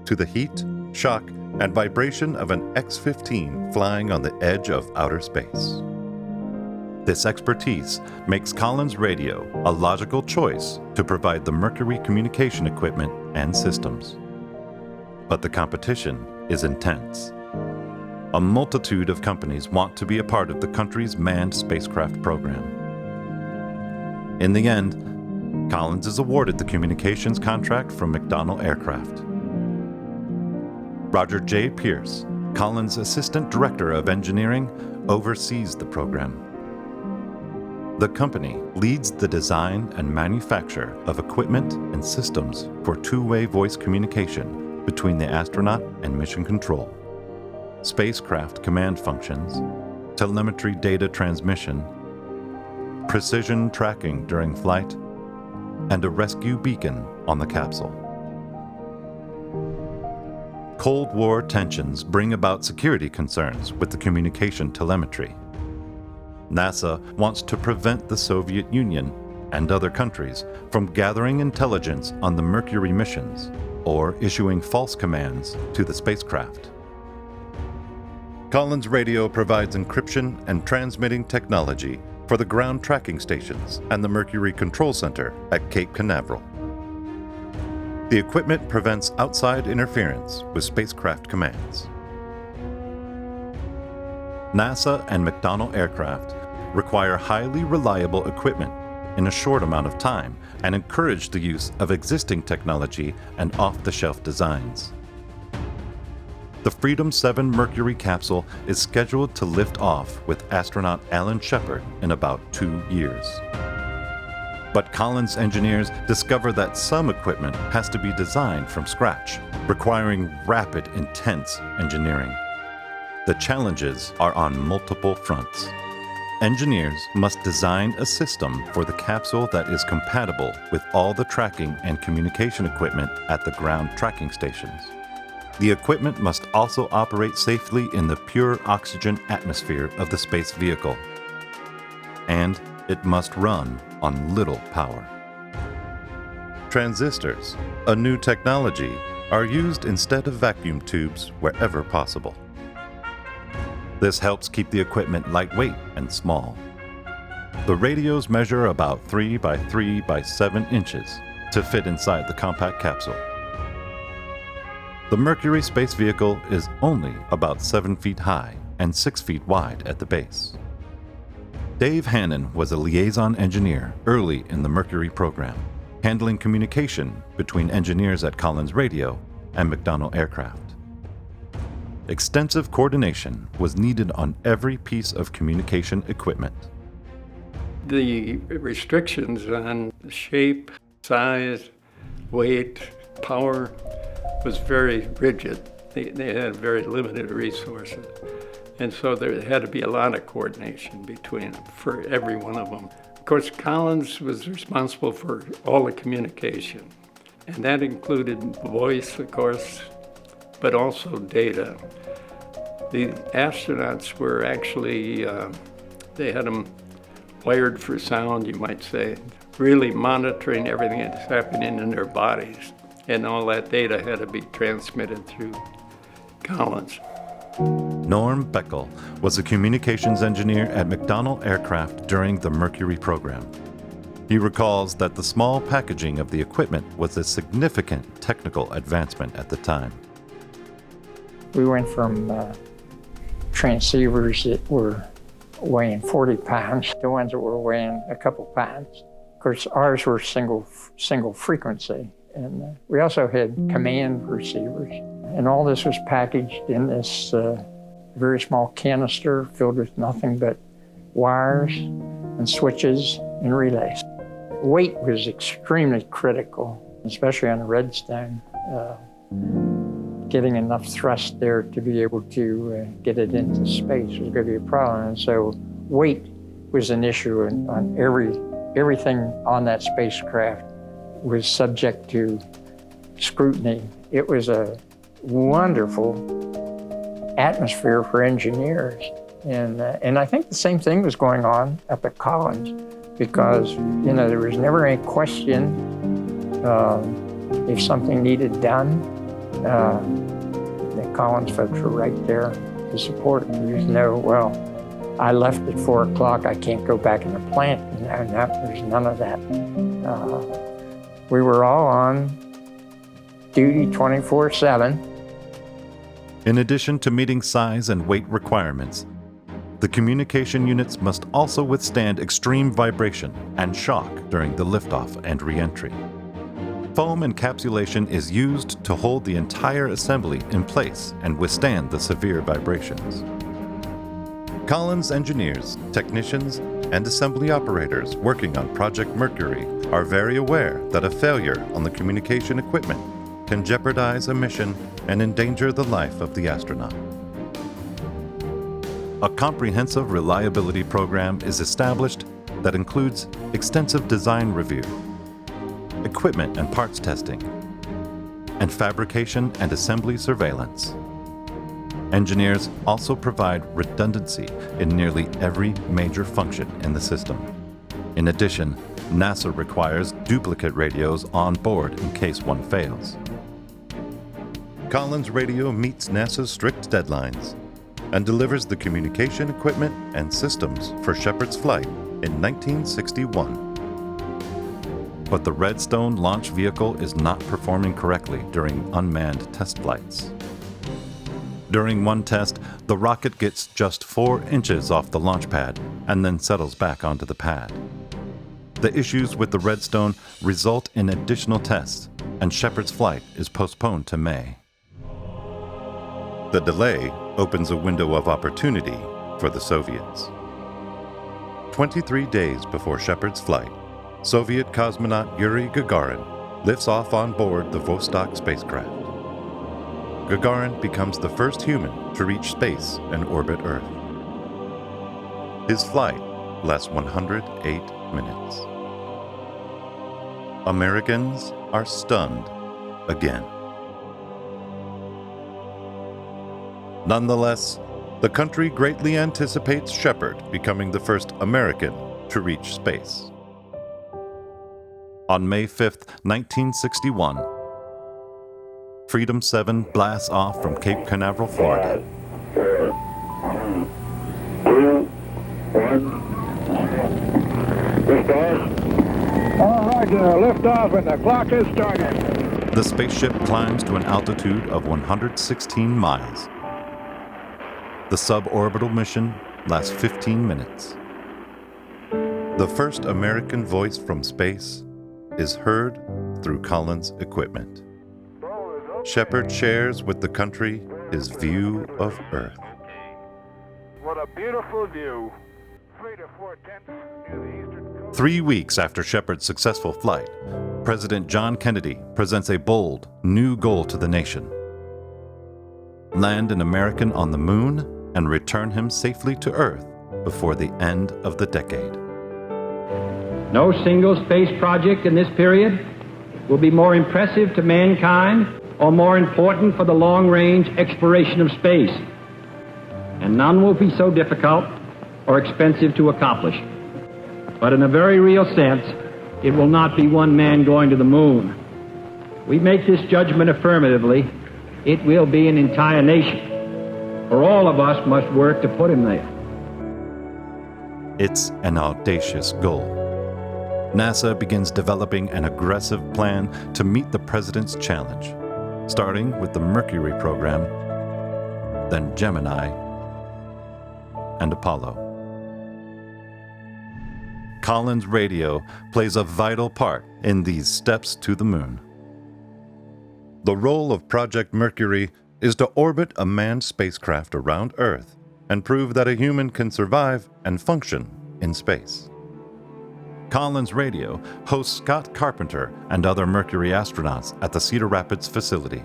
to the heat, shock, and vibration of an X-15 flying on the edge of outer space. This expertise makes Collins Radio a logical choice to provide the Mercury communication equipment and systems. But the competition is intense. A multitude of companies want to be a part of the country's manned spacecraft program. In the end, Collins is awarded the communications contract from McDonnell Aircraft. Roger J. Pierce, Collins' Assistant Director of Engineering, oversees the program. The company leads the design and manufacture of equipment and systems for two-way voice communication between the astronaut and mission control, spacecraft command functions, telemetry data transmission, precision tracking during flight, and a rescue beacon on the capsule. Cold War tensions bring about security concerns with the communication telemetry. NASA wants to prevent the Soviet Union and other countries from gathering intelligence on the Mercury missions or issuing false commands to the spacecraft. Collins Radio provides encryption and transmitting technology for the ground tracking stations and the Mercury Control Center at Cape Canaveral. The equipment prevents outside interference with spacecraft commands. NASA and McDonnell Aircraft require highly reliable equipment in a short amount of time and encouraged the use of existing technology and off-the-shelf designs. The Freedom 7 Mercury capsule is scheduled to lift off with astronaut Alan Shepard in about 2 years. But Collins engineers discover that some equipment has to be designed from scratch, requiring rapid, intense engineering. The challenges are on multiple fronts. Engineers must design a system for the capsule that is compatible with all the tracking and communication equipment at the ground tracking stations. The equipment must also operate safely in the pure oxygen atmosphere of the space vehicle. And it must run on little power. Transistors, a new technology, are used instead of vacuum tubes wherever possible. This helps keep the equipment lightweight and small. The radios measure about 3 by 3 by 7 inches to fit inside the compact capsule. The Mercury space vehicle is only about 7 feet high and 6 feet wide at the base. Dave Hannon was a liaison engineer early in the Mercury program, handling communication between engineers at Collins Radio and McDonnell Aircraft. Extensive coordination was needed on every piece of communication equipment. The restrictions on shape, size, weight, power was very rigid. They had very limited resources. And so there had to be a lot of coordination between them for every one of them. Of course, Collins was responsible for all the communication. And that included voice, of course, but also data. The astronauts were actually, they had them wired for sound, you might say, really monitoring everything that's happening in their bodies. And all that data had to be transmitted through Collins. Norm Beckel was a communications engineer at McDonnell Aircraft during the Mercury program. He recalls that the small packaging of the equipment was a significant technical advancement at the time. We went from transceivers that were weighing 40 pounds to ones that were weighing a couple pounds. Of course, ours were single frequency, and we also had command receivers. And all this was packaged in this very small canister filled with nothing but wires and switches and relays. Weight was extremely critical, especially on the Redstone. Getting enough thrust there to be able to get it into space was going to be a problem. And so weight was an issue on everything on that spacecraft was subject to scrutiny. It was a wonderful atmosphere for engineers. And I think the same thing was going on up at Collins because, there was never any question if something needed done. The Collins folks were right there to support it. There's no, I left at 4 o'clock, I can't go back in the plant. There's none of that. We were all on duty 24/7. In addition to meeting size and weight requirements, the communication units must also withstand extreme vibration and shock during the liftoff and re-entry. Foam encapsulation is used to hold the entire assembly in place and withstand the severe vibrations. Collins engineers, technicians, and assembly operators working on Project Mercury are very aware that a failure on the communication equipment can jeopardize a mission and endanger the life of the astronaut. A comprehensive reliability program is established that includes extensive design review, equipment and parts testing, and fabrication and assembly surveillance. Engineers also provide redundancy in nearly every major function in the system. In addition, NASA requires duplicate radios on board in case one fails. Collins Radio meets NASA's strict deadlines and delivers the communication equipment and systems for Shepard's flight in 1961. But the Redstone launch vehicle is not performing correctly during unmanned test flights. During one test, the rocket gets just 4 inches off the launch pad and then settles back onto the pad. The issues with the Redstone result in additional tests, and Shepard's flight is postponed to May. The delay opens a window of opportunity for the Soviets. 23 days before Shepard's flight, Soviet cosmonaut Yuri Gagarin lifts off on board the Vostok spacecraft. Gagarin becomes the first human to reach space and orbit Earth. His flight lasts 108 minutes. Americans are stunned again. Nonetheless, the country greatly anticipates Shepard becoming the first American to reach space. On May 5th, 1961, Freedom 7 blasts off from Cape Canaveral, Florida. 4, 2, 1. Liftoff. All right, liftoff, and the clock is starting. The spaceship climbs to an altitude of 116 miles. The suborbital mission lasts 15 minutes. The first American voice from space is heard through Collins' equipment. Shepard shares with the country his view of Earth. What a beautiful view. 3 to 4 tenths near the eastern coast. 3 weeks after Shepard's successful flight, President John Kennedy presents a bold, new goal to the nation: land an American on the moon and return him safely to Earth before the end of the decade. No single space project in this period will be more impressive to mankind or more important for the long-range exploration of space, and none will be so difficult or expensive to accomplish. But in a very real sense, it will not be one man going to the moon. We make this judgment affirmatively. It will be an entire nation. For all of us must work to put him there. It's an audacious goal. NASA begins developing an aggressive plan to meet the president's challenge, starting with the Mercury program, then Gemini, and Apollo. Collins radio plays a vital part in these steps to the moon. The role of Project Mercury is to orbit a manned spacecraft around Earth and prove that a human can survive and function in space. Collins Radio hosts Scott Carpenter and other Mercury astronauts at the Cedar Rapids facility.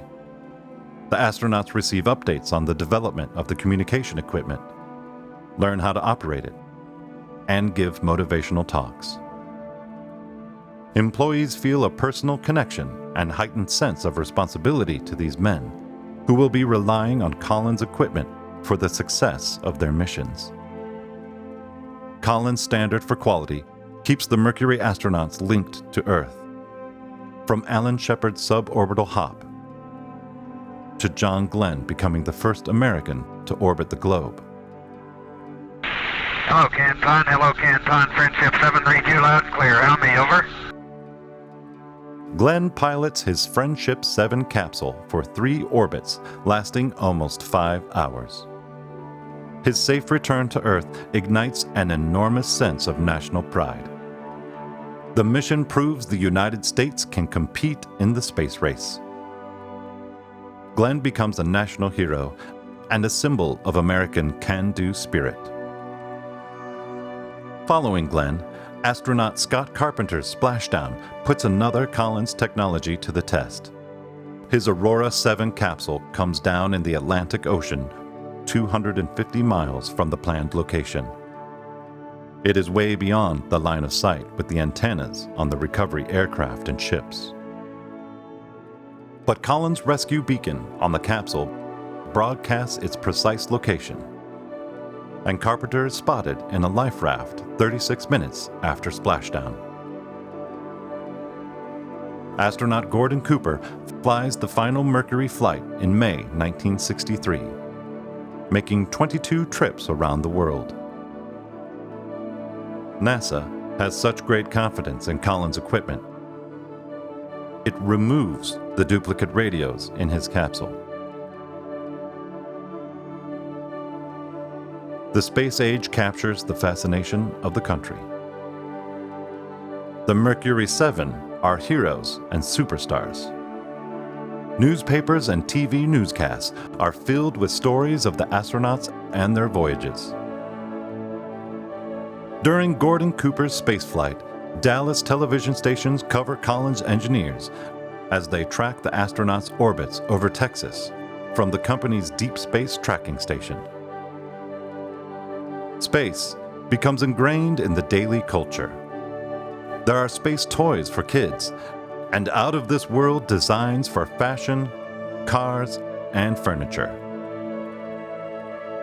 The astronauts receive updates on the development of the communication equipment, learn how to operate it, and give motivational talks. Employees feel a personal connection and heightened sense of responsibility to these men, who will be relying on Collins equipment for the success of their missions. Collins' standard for quality keeps the Mercury astronauts linked to Earth. From Alan Shepard's suborbital hop to John Glenn becoming the first American to orbit the globe. Hello, Canton, Friendship 732, loud and clear. How me, over? Glenn pilots his Friendship 7 capsule for 3 orbits, lasting almost 5 hours. His safe return to Earth ignites an enormous sense of national pride. The mission proves the United States can compete in the space race. Glenn becomes a national hero and a symbol of American can-do spirit. Following Glenn, astronaut Scott Carpenter's splashdown puts another Collins technology to the test. His Aurora 7 capsule comes down in the Atlantic Ocean, 250 miles from the planned location. It is way beyond the line of sight with the antennas on the recovery aircraft and ships. But Collins' rescue beacon on the capsule broadcasts its precise location, and Carpenter is spotted in a life raft 36 minutes after splashdown. Astronaut Gordon Cooper flies the final Mercury flight in May 1963, making 22 trips around the world. NASA has such great confidence in Collins' equipment, it removes the duplicate radios in his capsule. The space age captures the fascination of the country. The Mercury 7 are heroes and superstars. Newspapers and TV newscasts are filled with stories of the astronauts and their voyages. During Gordon Cooper's spaceflight, Dallas television stations cover Collins engineers as they track the astronauts' orbits over Texas from the company's Deep Space Tracking Station. Space becomes ingrained in the daily culture. There are space toys for kids and out-of-this-world designs for fashion, cars, and furniture.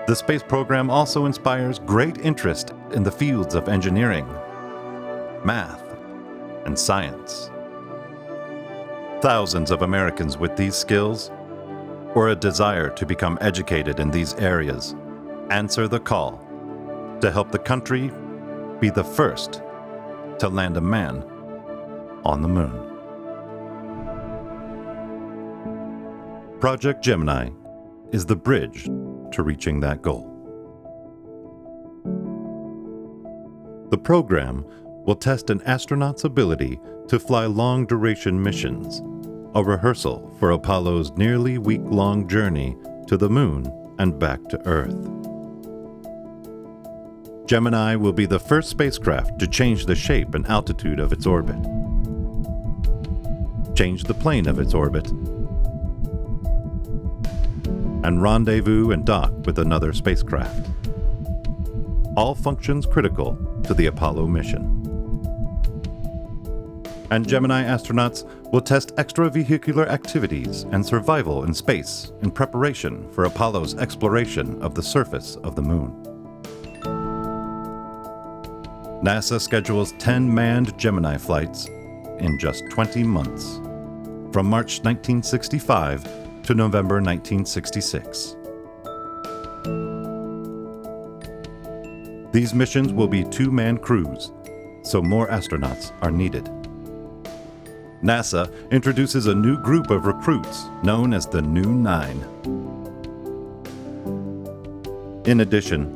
The space program also inspires great interest in the fields of engineering, math, and science. Thousands of Americans with these skills, or a desire to become educated in these areas, answer the call to help the country be the first to land a man on the moon. Project Gemini is the bridge to reaching that goal. The program will test an astronaut's ability to fly long-duration missions, a rehearsal for Apollo's nearly week-long journey to the moon and back to Earth. Gemini will be the first spacecraft to change the shape and altitude of its orbit, change the plane of its orbit, and rendezvous and dock with another spacecraft. All functions critical to the Apollo mission. And Gemini astronauts will test extravehicular activities and survival in space in preparation for Apollo's exploration of the surface of the moon. NASA schedules 10 manned Gemini flights in just 20 months, from March 1965 to November 1966. These missions will be two-man crews, so more astronauts are needed. NASA introduces a new group of recruits known as the New Nine. In addition,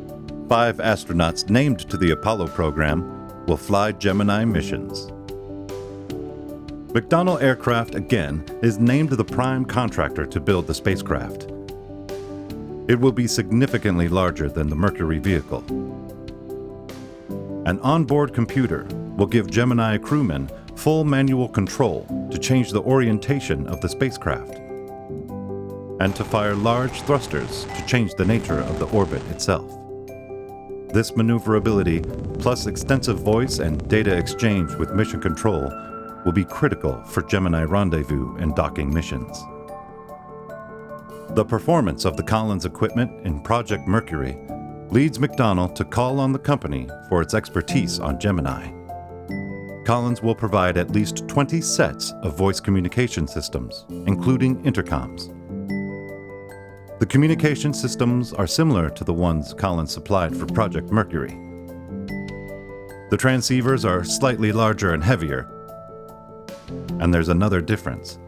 5 astronauts named to the Apollo program will fly Gemini missions. McDonnell Aircraft, again, is named the prime contractor to build the spacecraft. It will be significantly larger than the Mercury vehicle. An onboard computer will give Gemini crewmen full manual control to change the orientation of the spacecraft and to fire large thrusters to change the nature of the orbit itself. This maneuverability, plus extensive voice and data exchange with mission control, will be critical for Gemini rendezvous and docking missions. The performance of the Collins equipment in Project Mercury leads McDonnell to call on the company for its expertise on Gemini. Collins will provide at least 20 sets of voice communication systems, including intercoms. The communication systems are similar to the ones Collins supplied for Project Mercury. The transceivers are slightly larger and heavier, and there's another difference.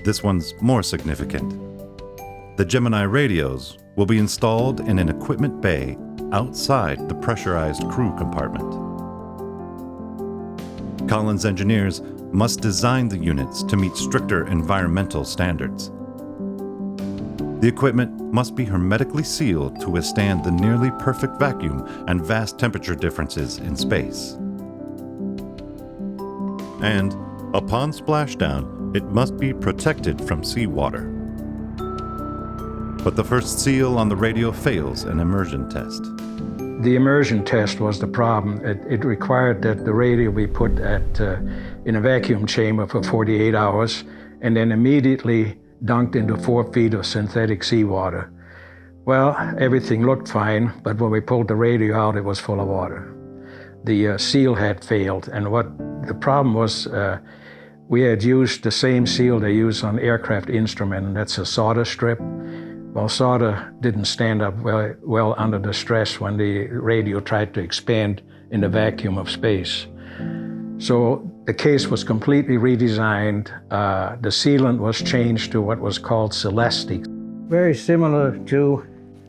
This one's more significant. The Gemini radios will be installed in an equipment bay outside the pressurized crew compartment. Collins engineers must design the units to meet stricter environmental standards. The equipment must be hermetically sealed to withstand the nearly perfect vacuum and vast temperature differences in space. And upon splashdown, it must be protected from seawater. But the first seal on the radio fails an immersion test. The immersion test was the problem. It required that the radio be put in a vacuum chamber for 48 hours and then immediately dunked into 4 feet of synthetic seawater. Well, everything looked fine, but when we pulled the radio out, it was full of water. The seal had failed, and what the problem was, we had used the same seal they use on aircraft instrument, and that's a solder strip. Well, solder didn't stand up well under the stress when the radio tried to expand in the vacuum of space. So the case was completely redesigned. The sealant was changed to what was called Celestic. Very similar to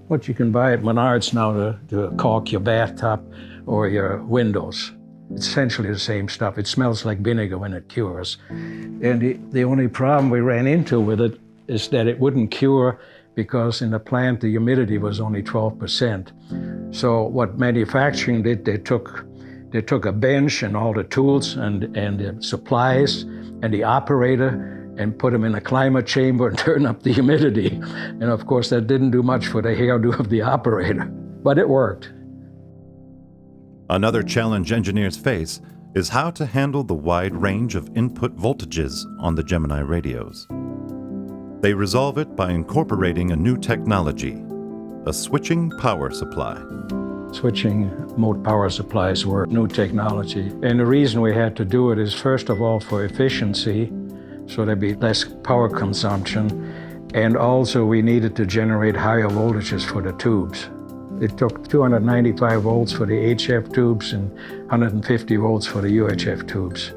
what you can buy at Menards now to caulk your bathtub or your windows. It's essentially the same stuff. It smells like vinegar when it cures. And the only problem we ran into with it is that it wouldn't cure because in the plant the humidity was only 12%. So what manufacturing did, they took a bench and all the tools and the supplies and the operator and put them in a climate chamber and turn up the humidity. And of course that didn't do much for the hairdo of the operator, but it worked. Another challenge engineers face is how to handle the wide range of input voltages on the Gemini radios. They resolve it by incorporating a new technology, a switching power supply. Switching mode power supplies were new technology. And the reason we had to do it is, first of all, for efficiency, so there'd be less power consumption. And also we needed to generate higher voltages for the tubes. It took 295 volts for the HF tubes and 150 volts for the UHF tubes.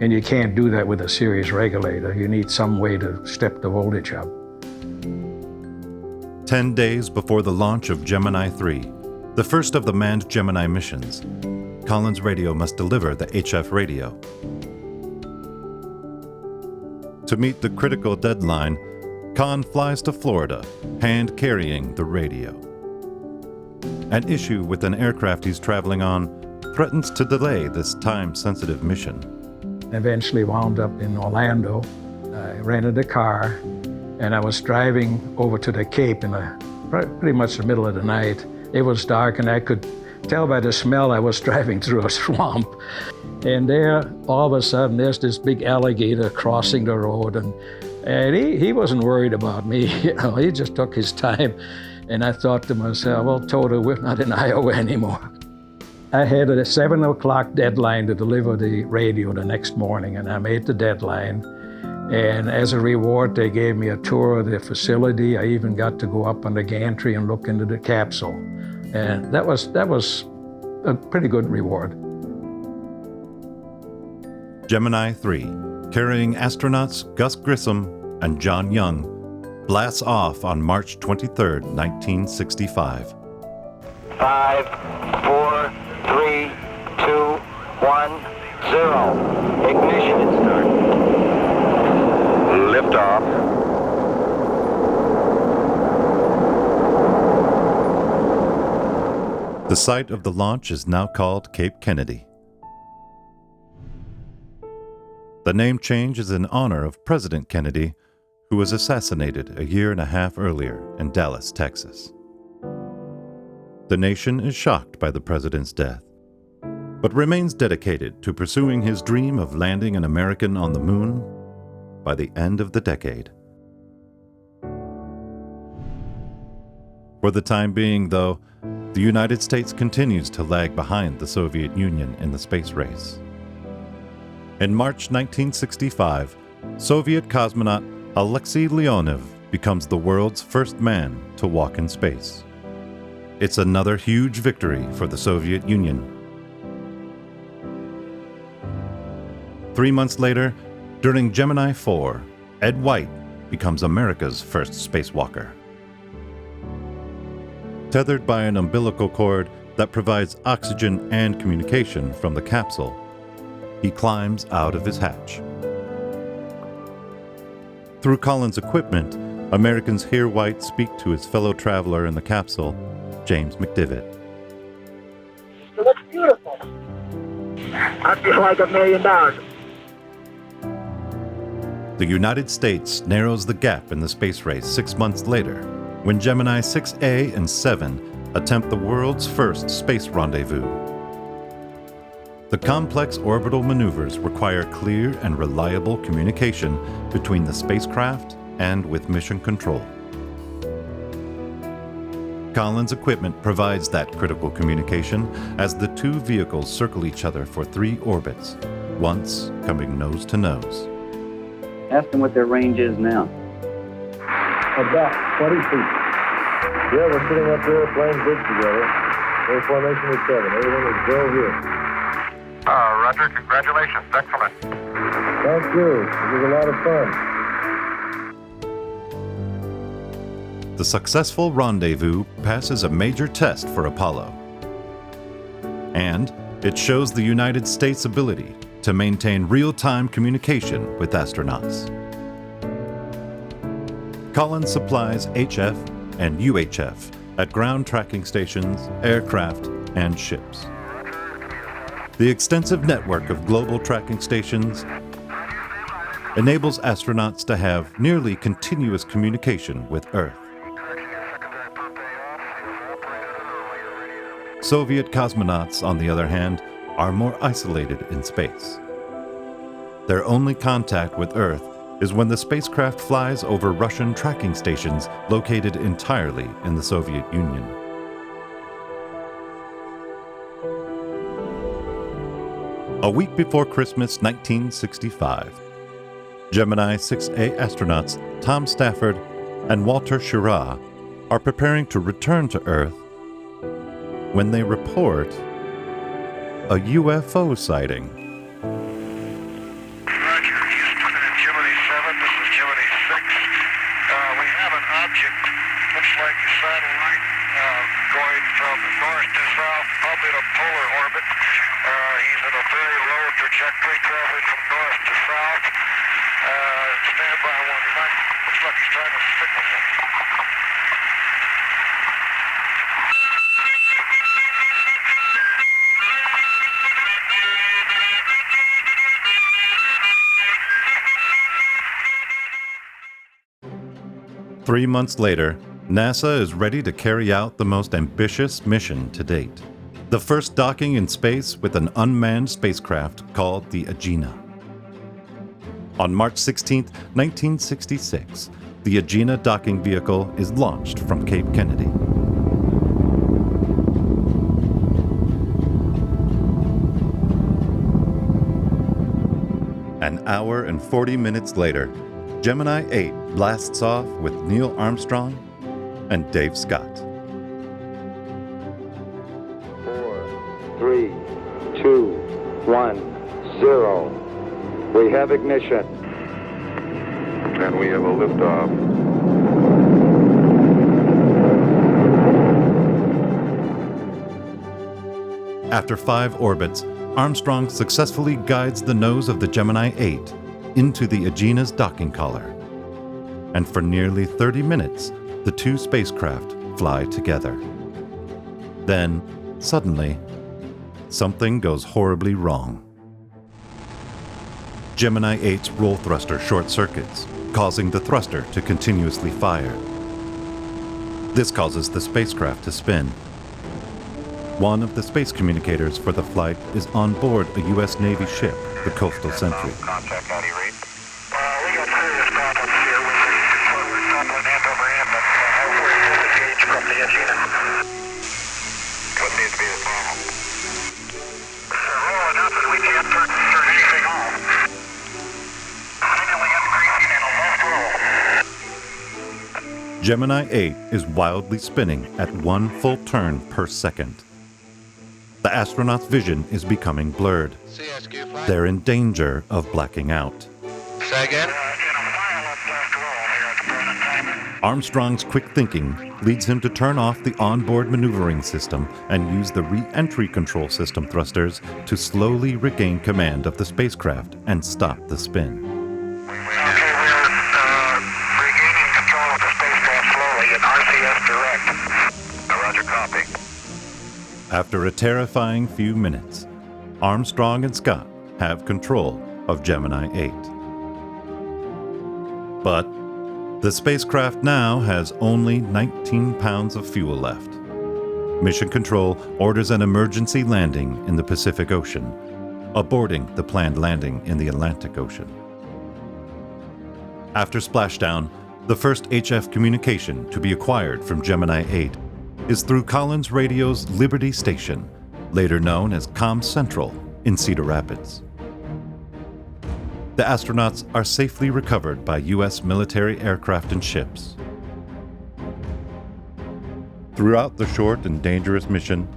And you can't do that with a series regulator. You need some way to step the voltage up. 10 days before the launch of Gemini 3, the first of the manned Gemini missions, Collins Radio must deliver the HF radio. To meet the critical deadline, Con flies to Florida, hand-carrying the radio. An issue with an aircraft he's traveling on threatens to delay this time-sensitive mission. Eventually wound up in Orlando. I rented a car, and I was driving over to the Cape in pretty much the middle of the night. It was dark, and I could tell by the smell I was driving through a swamp. And there, all of a sudden, there's this big alligator crossing the road, and he wasn't worried about me. He just took his time. And I thought to myself, well, Toto, we're not in Iowa anymore. I had a 7 o'clock deadline to deliver the radio the next morning, and I made the deadline. And as a reward, they gave me a tour of the facility. I even got to go up on the gantry and look into the capsule. And that was a pretty good reward. Gemini 3, carrying astronauts Gus Grissom and John Young, blasts off on March 23, 1965. 5, 4, 3, 2, 1, 0. Ignition is started. Liftoff. The site of the launch is now called Cape Kennedy. The name change is in honor of President Kennedy, who was assassinated a year and a half earlier in Dallas, Texas. The nation is shocked by the president's death, but remains dedicated to pursuing his dream of landing an American on the moon by the end of the decade. For the time being, though, the United States continues to lag behind the Soviet Union in the space race. In March 1965, Soviet cosmonaut Alexei Leonov becomes the world's first man to walk in space. It's another huge victory for the Soviet Union. 3 months later, during Gemini 4, Ed White becomes America's first spacewalker. Tethered by an umbilical cord that provides oxygen and communication from the capsule, he climbs out of his hatch. Through Collins' equipment, Americans hear White speak to his fellow traveler in the capsule, James McDivitt. It looks beautiful. I feel like $1 million. The United States narrows the gap in the space race 6 months later, when Gemini 6A and 7 attempt the world's first space rendezvous. The complex orbital maneuvers require clear and reliable communication between the spacecraft and with mission control. Collins' equipment provides that critical communication as the two vehicles circle each other for 3 orbits, once coming nose to nose. Ask them what their range is now. About 20 feet. Yeah, we're sitting up there playing bridge together. We're formation with 7. Everything is go here. Roger. Congratulations. Excellent. Thank you. It was a lot of fun. The successful rendezvous passes a major test for Apollo. And It shows the United States' ability to maintain real-time communication with astronauts. Collins supplies HF and UHF at ground tracking stations, aircraft, and ships. The extensive network of global tracking stations enables astronauts to have nearly continuous communication with Earth. Soviet cosmonauts, on the other hand, are more isolated in space. Their only contact with Earth is when the spacecraft flies over Russian tracking stations located entirely in the Soviet Union. A week before Christmas 1965, Gemini 6A astronauts Tom Stafford and Walter Schirra are preparing to return to Earth when they report a UFO sighting. Roger, Houston and Gemini 7, this is Gemini 6. We have an object, looks like a satellite, going from north to south, probably in a polar orbit. He's in a very low trajectory, traveling from north to south. Stand by one. Looks like he's trying to signal something. 3 months later, NASA is ready to carry out the most ambitious mission to date. The first docking in space with an unmanned spacecraft called the Agena. On March 16, 1966, the Agena docking vehicle is launched from Cape Kennedy. An hour and 40 minutes later, Gemini 8 blasts off with Neil Armstrong and Dave Scott. 4, 3, 2, 1, 0. We have ignition. And we have a liftoff. After 5 orbits, Armstrong successfully guides the nose of the Gemini 8 into the Agena's docking collar. And for nearly 30 minutes, the two spacecraft fly together. Then, suddenly, something goes horribly wrong. Gemini 8's roll thruster short circuits, causing the thruster to continuously fire. This causes the spacecraft to spin. One of the space communicators for the flight is on board a U.S. Navy ship, the Coastal Sentry. Contact, how do you read? We got serious problems here with the controller toppling end over end, but we're disengaged from the Agena. What needs to be the problem? They're rolling up and we can't turn anything off. Signaling increasing in a left roll. Gemini 8 is wildly spinning at 1 full turn per second. The astronaut's vision is becoming blurred. They're in danger of blacking out. Say again? Armstrong's quick thinking leads him to turn off the onboard maneuvering system and use the re-entry control system thrusters to slowly regain command of the spacecraft and stop the spin. Okay, we're regaining control of the spacecraft slowly in RCS direct. Roger, copy. After a terrifying few minutes, Armstrong and Scott have control of Gemini 8. But the spacecraft now has only 19 pounds of fuel left. Mission Control orders an emergency landing in the Pacific Ocean, aborting the planned landing in the Atlantic Ocean. After splashdown, the first HF communication to be acquired from Gemini 8 is through Collins Radio's Liberty Station, later known as Com Central in Cedar Rapids. The astronauts are safely recovered by U.S. military aircraft and ships. Throughout the short and dangerous mission,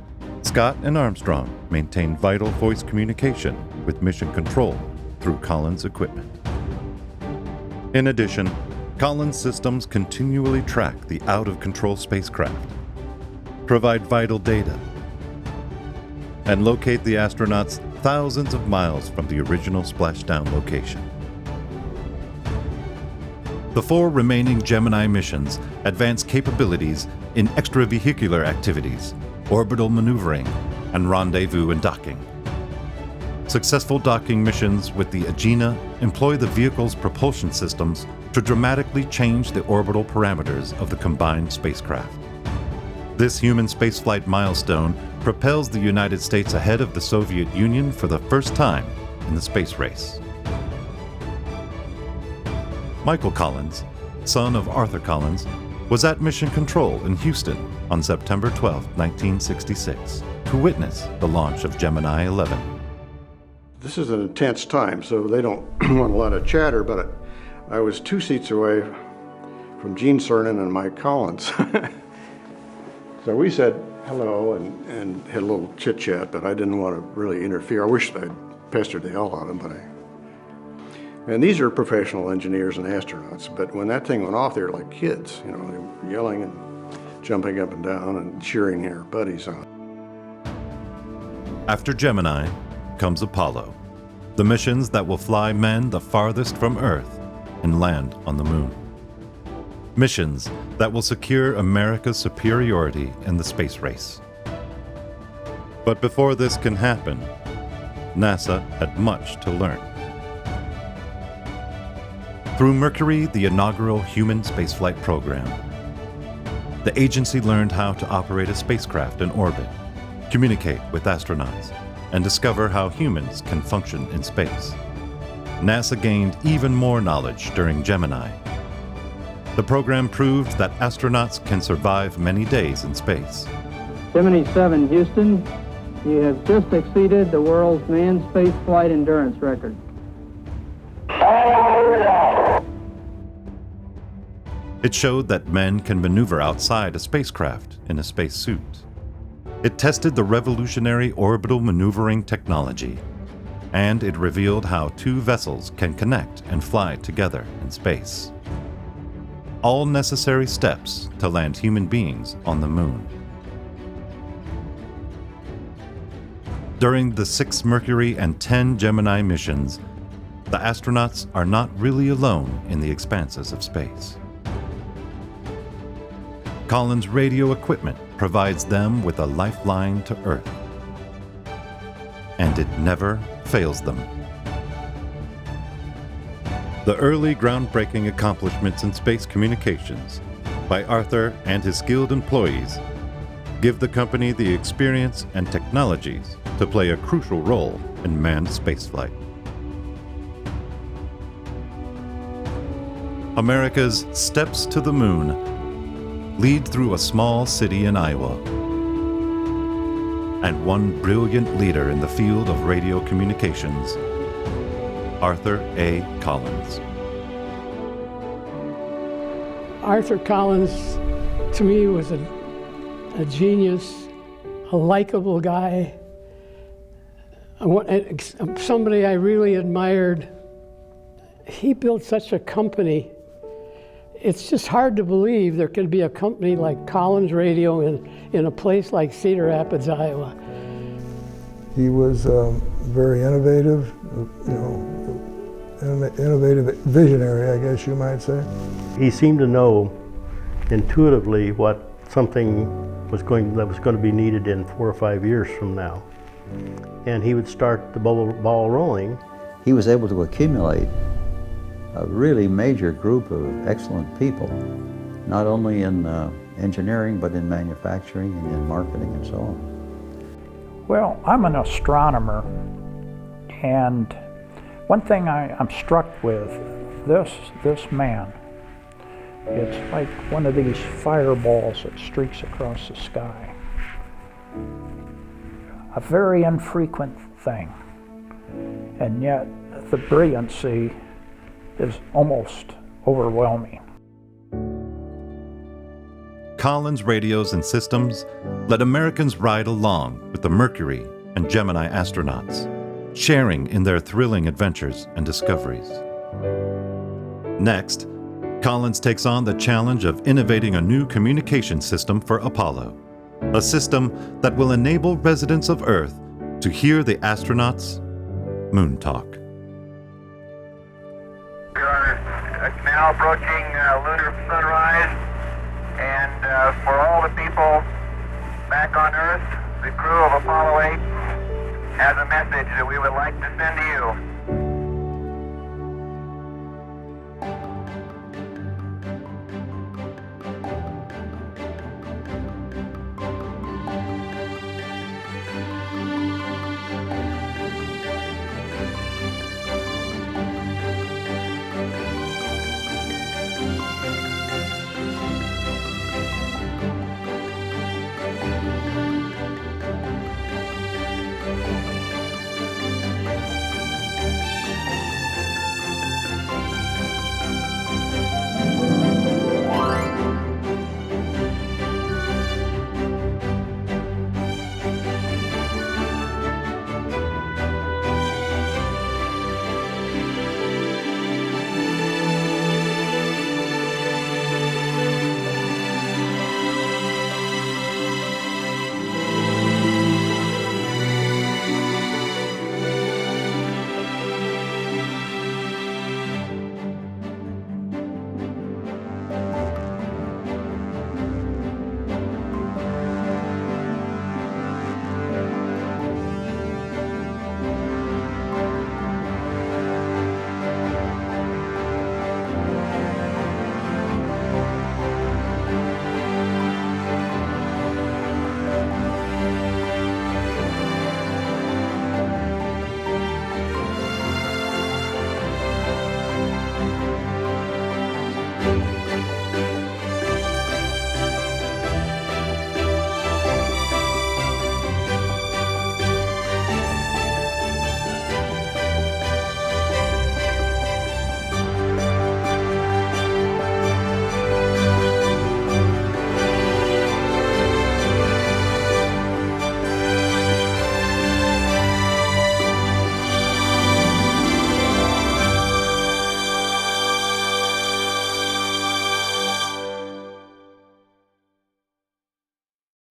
Scott and Armstrong maintain vital voice communication with Mission Control through Collins equipment. In addition, Collins systems continually track the out-of-control spacecraft, provide vital data, and locate the astronauts thousands of miles from the original splashdown location. The 4 remaining Gemini missions advance capabilities in extravehicular activities, orbital maneuvering, and rendezvous and docking. Successful docking missions with the Agena employ the vehicle's propulsion systems to dramatically change the orbital parameters of the combined spacecraft. This human spaceflight milestone propels the United States ahead of the Soviet Union for the first time in the space race. Michael Collins, son of Arthur Collins, was at Mission Control in Houston on September 12, 1966, to witness the launch of Gemini 11. This is an intense time, so they don't want a lot of chatter, but I was 2 seats away from Gene Cernan and Mike Collins. So we said hello and had a little chit-chat, but I didn't want to really interfere. I wish I'd pestered the hell out of them, and these are professional engineers and astronauts, but when that thing went off, they were like kids. You know, they were yelling and jumping up and down and cheering their buddies on. After Gemini comes Apollo, the missions that will fly men the farthest from Earth and land on the moon. Missions that will secure America's superiority in the space race. But before this can happen, NASA had much to learn. Through Mercury, the inaugural human spaceflight program, the agency learned how to operate a spacecraft in orbit, communicate with astronauts, and discover how humans can function in space. NASA gained even more knowledge during Gemini. The program proved that astronauts can survive many days in space. Gemini 7, Houston, you have just exceeded the world's manned space flight endurance record. It showed that men can maneuver outside a spacecraft in a spacesuit. It tested the revolutionary orbital maneuvering technology, and it revealed how 2 vessels can connect and fly together in space. All necessary steps to land human beings on the moon. During the 6 Mercury and 10 Gemini missions, the astronauts are not really alone in the expanses of space. Collins' radio equipment provides them with a lifeline to Earth, and it never fails them. The early groundbreaking accomplishments in space communications by Arthur and his skilled employees give the company the experience and technologies to play a crucial role in manned spaceflight. America's steps to the moon lead through a small city in Iowa, and one brilliant leader in the field of radio communications, Arthur A. Collins. Arthur Collins, to me, was a genius, a likable guy, somebody I really admired. He built such a company. It's just hard to believe there could be a company like Collins Radio in a place like Cedar Rapids, Iowa. He was very innovative, innovative visionary, I guess you might say. He seemed to know intuitively what something that was going to be needed in 4 or 5 years from now. And he would start the ball rolling. He was able to accumulate a really major group of excellent people, not only in engineering, but in manufacturing and in marketing and so on. Well, I'm an astronomer, and one thing I'm struck with, this man, it's like one of these fireballs that streaks across the sky. A very infrequent thing, and yet the brilliancy is almost overwhelming. Collins radios and systems let Americans ride along with the Mercury and Gemini astronauts, sharing in their thrilling adventures and discoveries. Next, Collins takes on the challenge of innovating a new communication system for Apollo, a system that will enable residents of Earth to hear the astronauts' Moon Talk. We are now approaching lunar sunrise, and for all the people back on Earth, the crew of Apollo 8 has a message that we would like to send to you.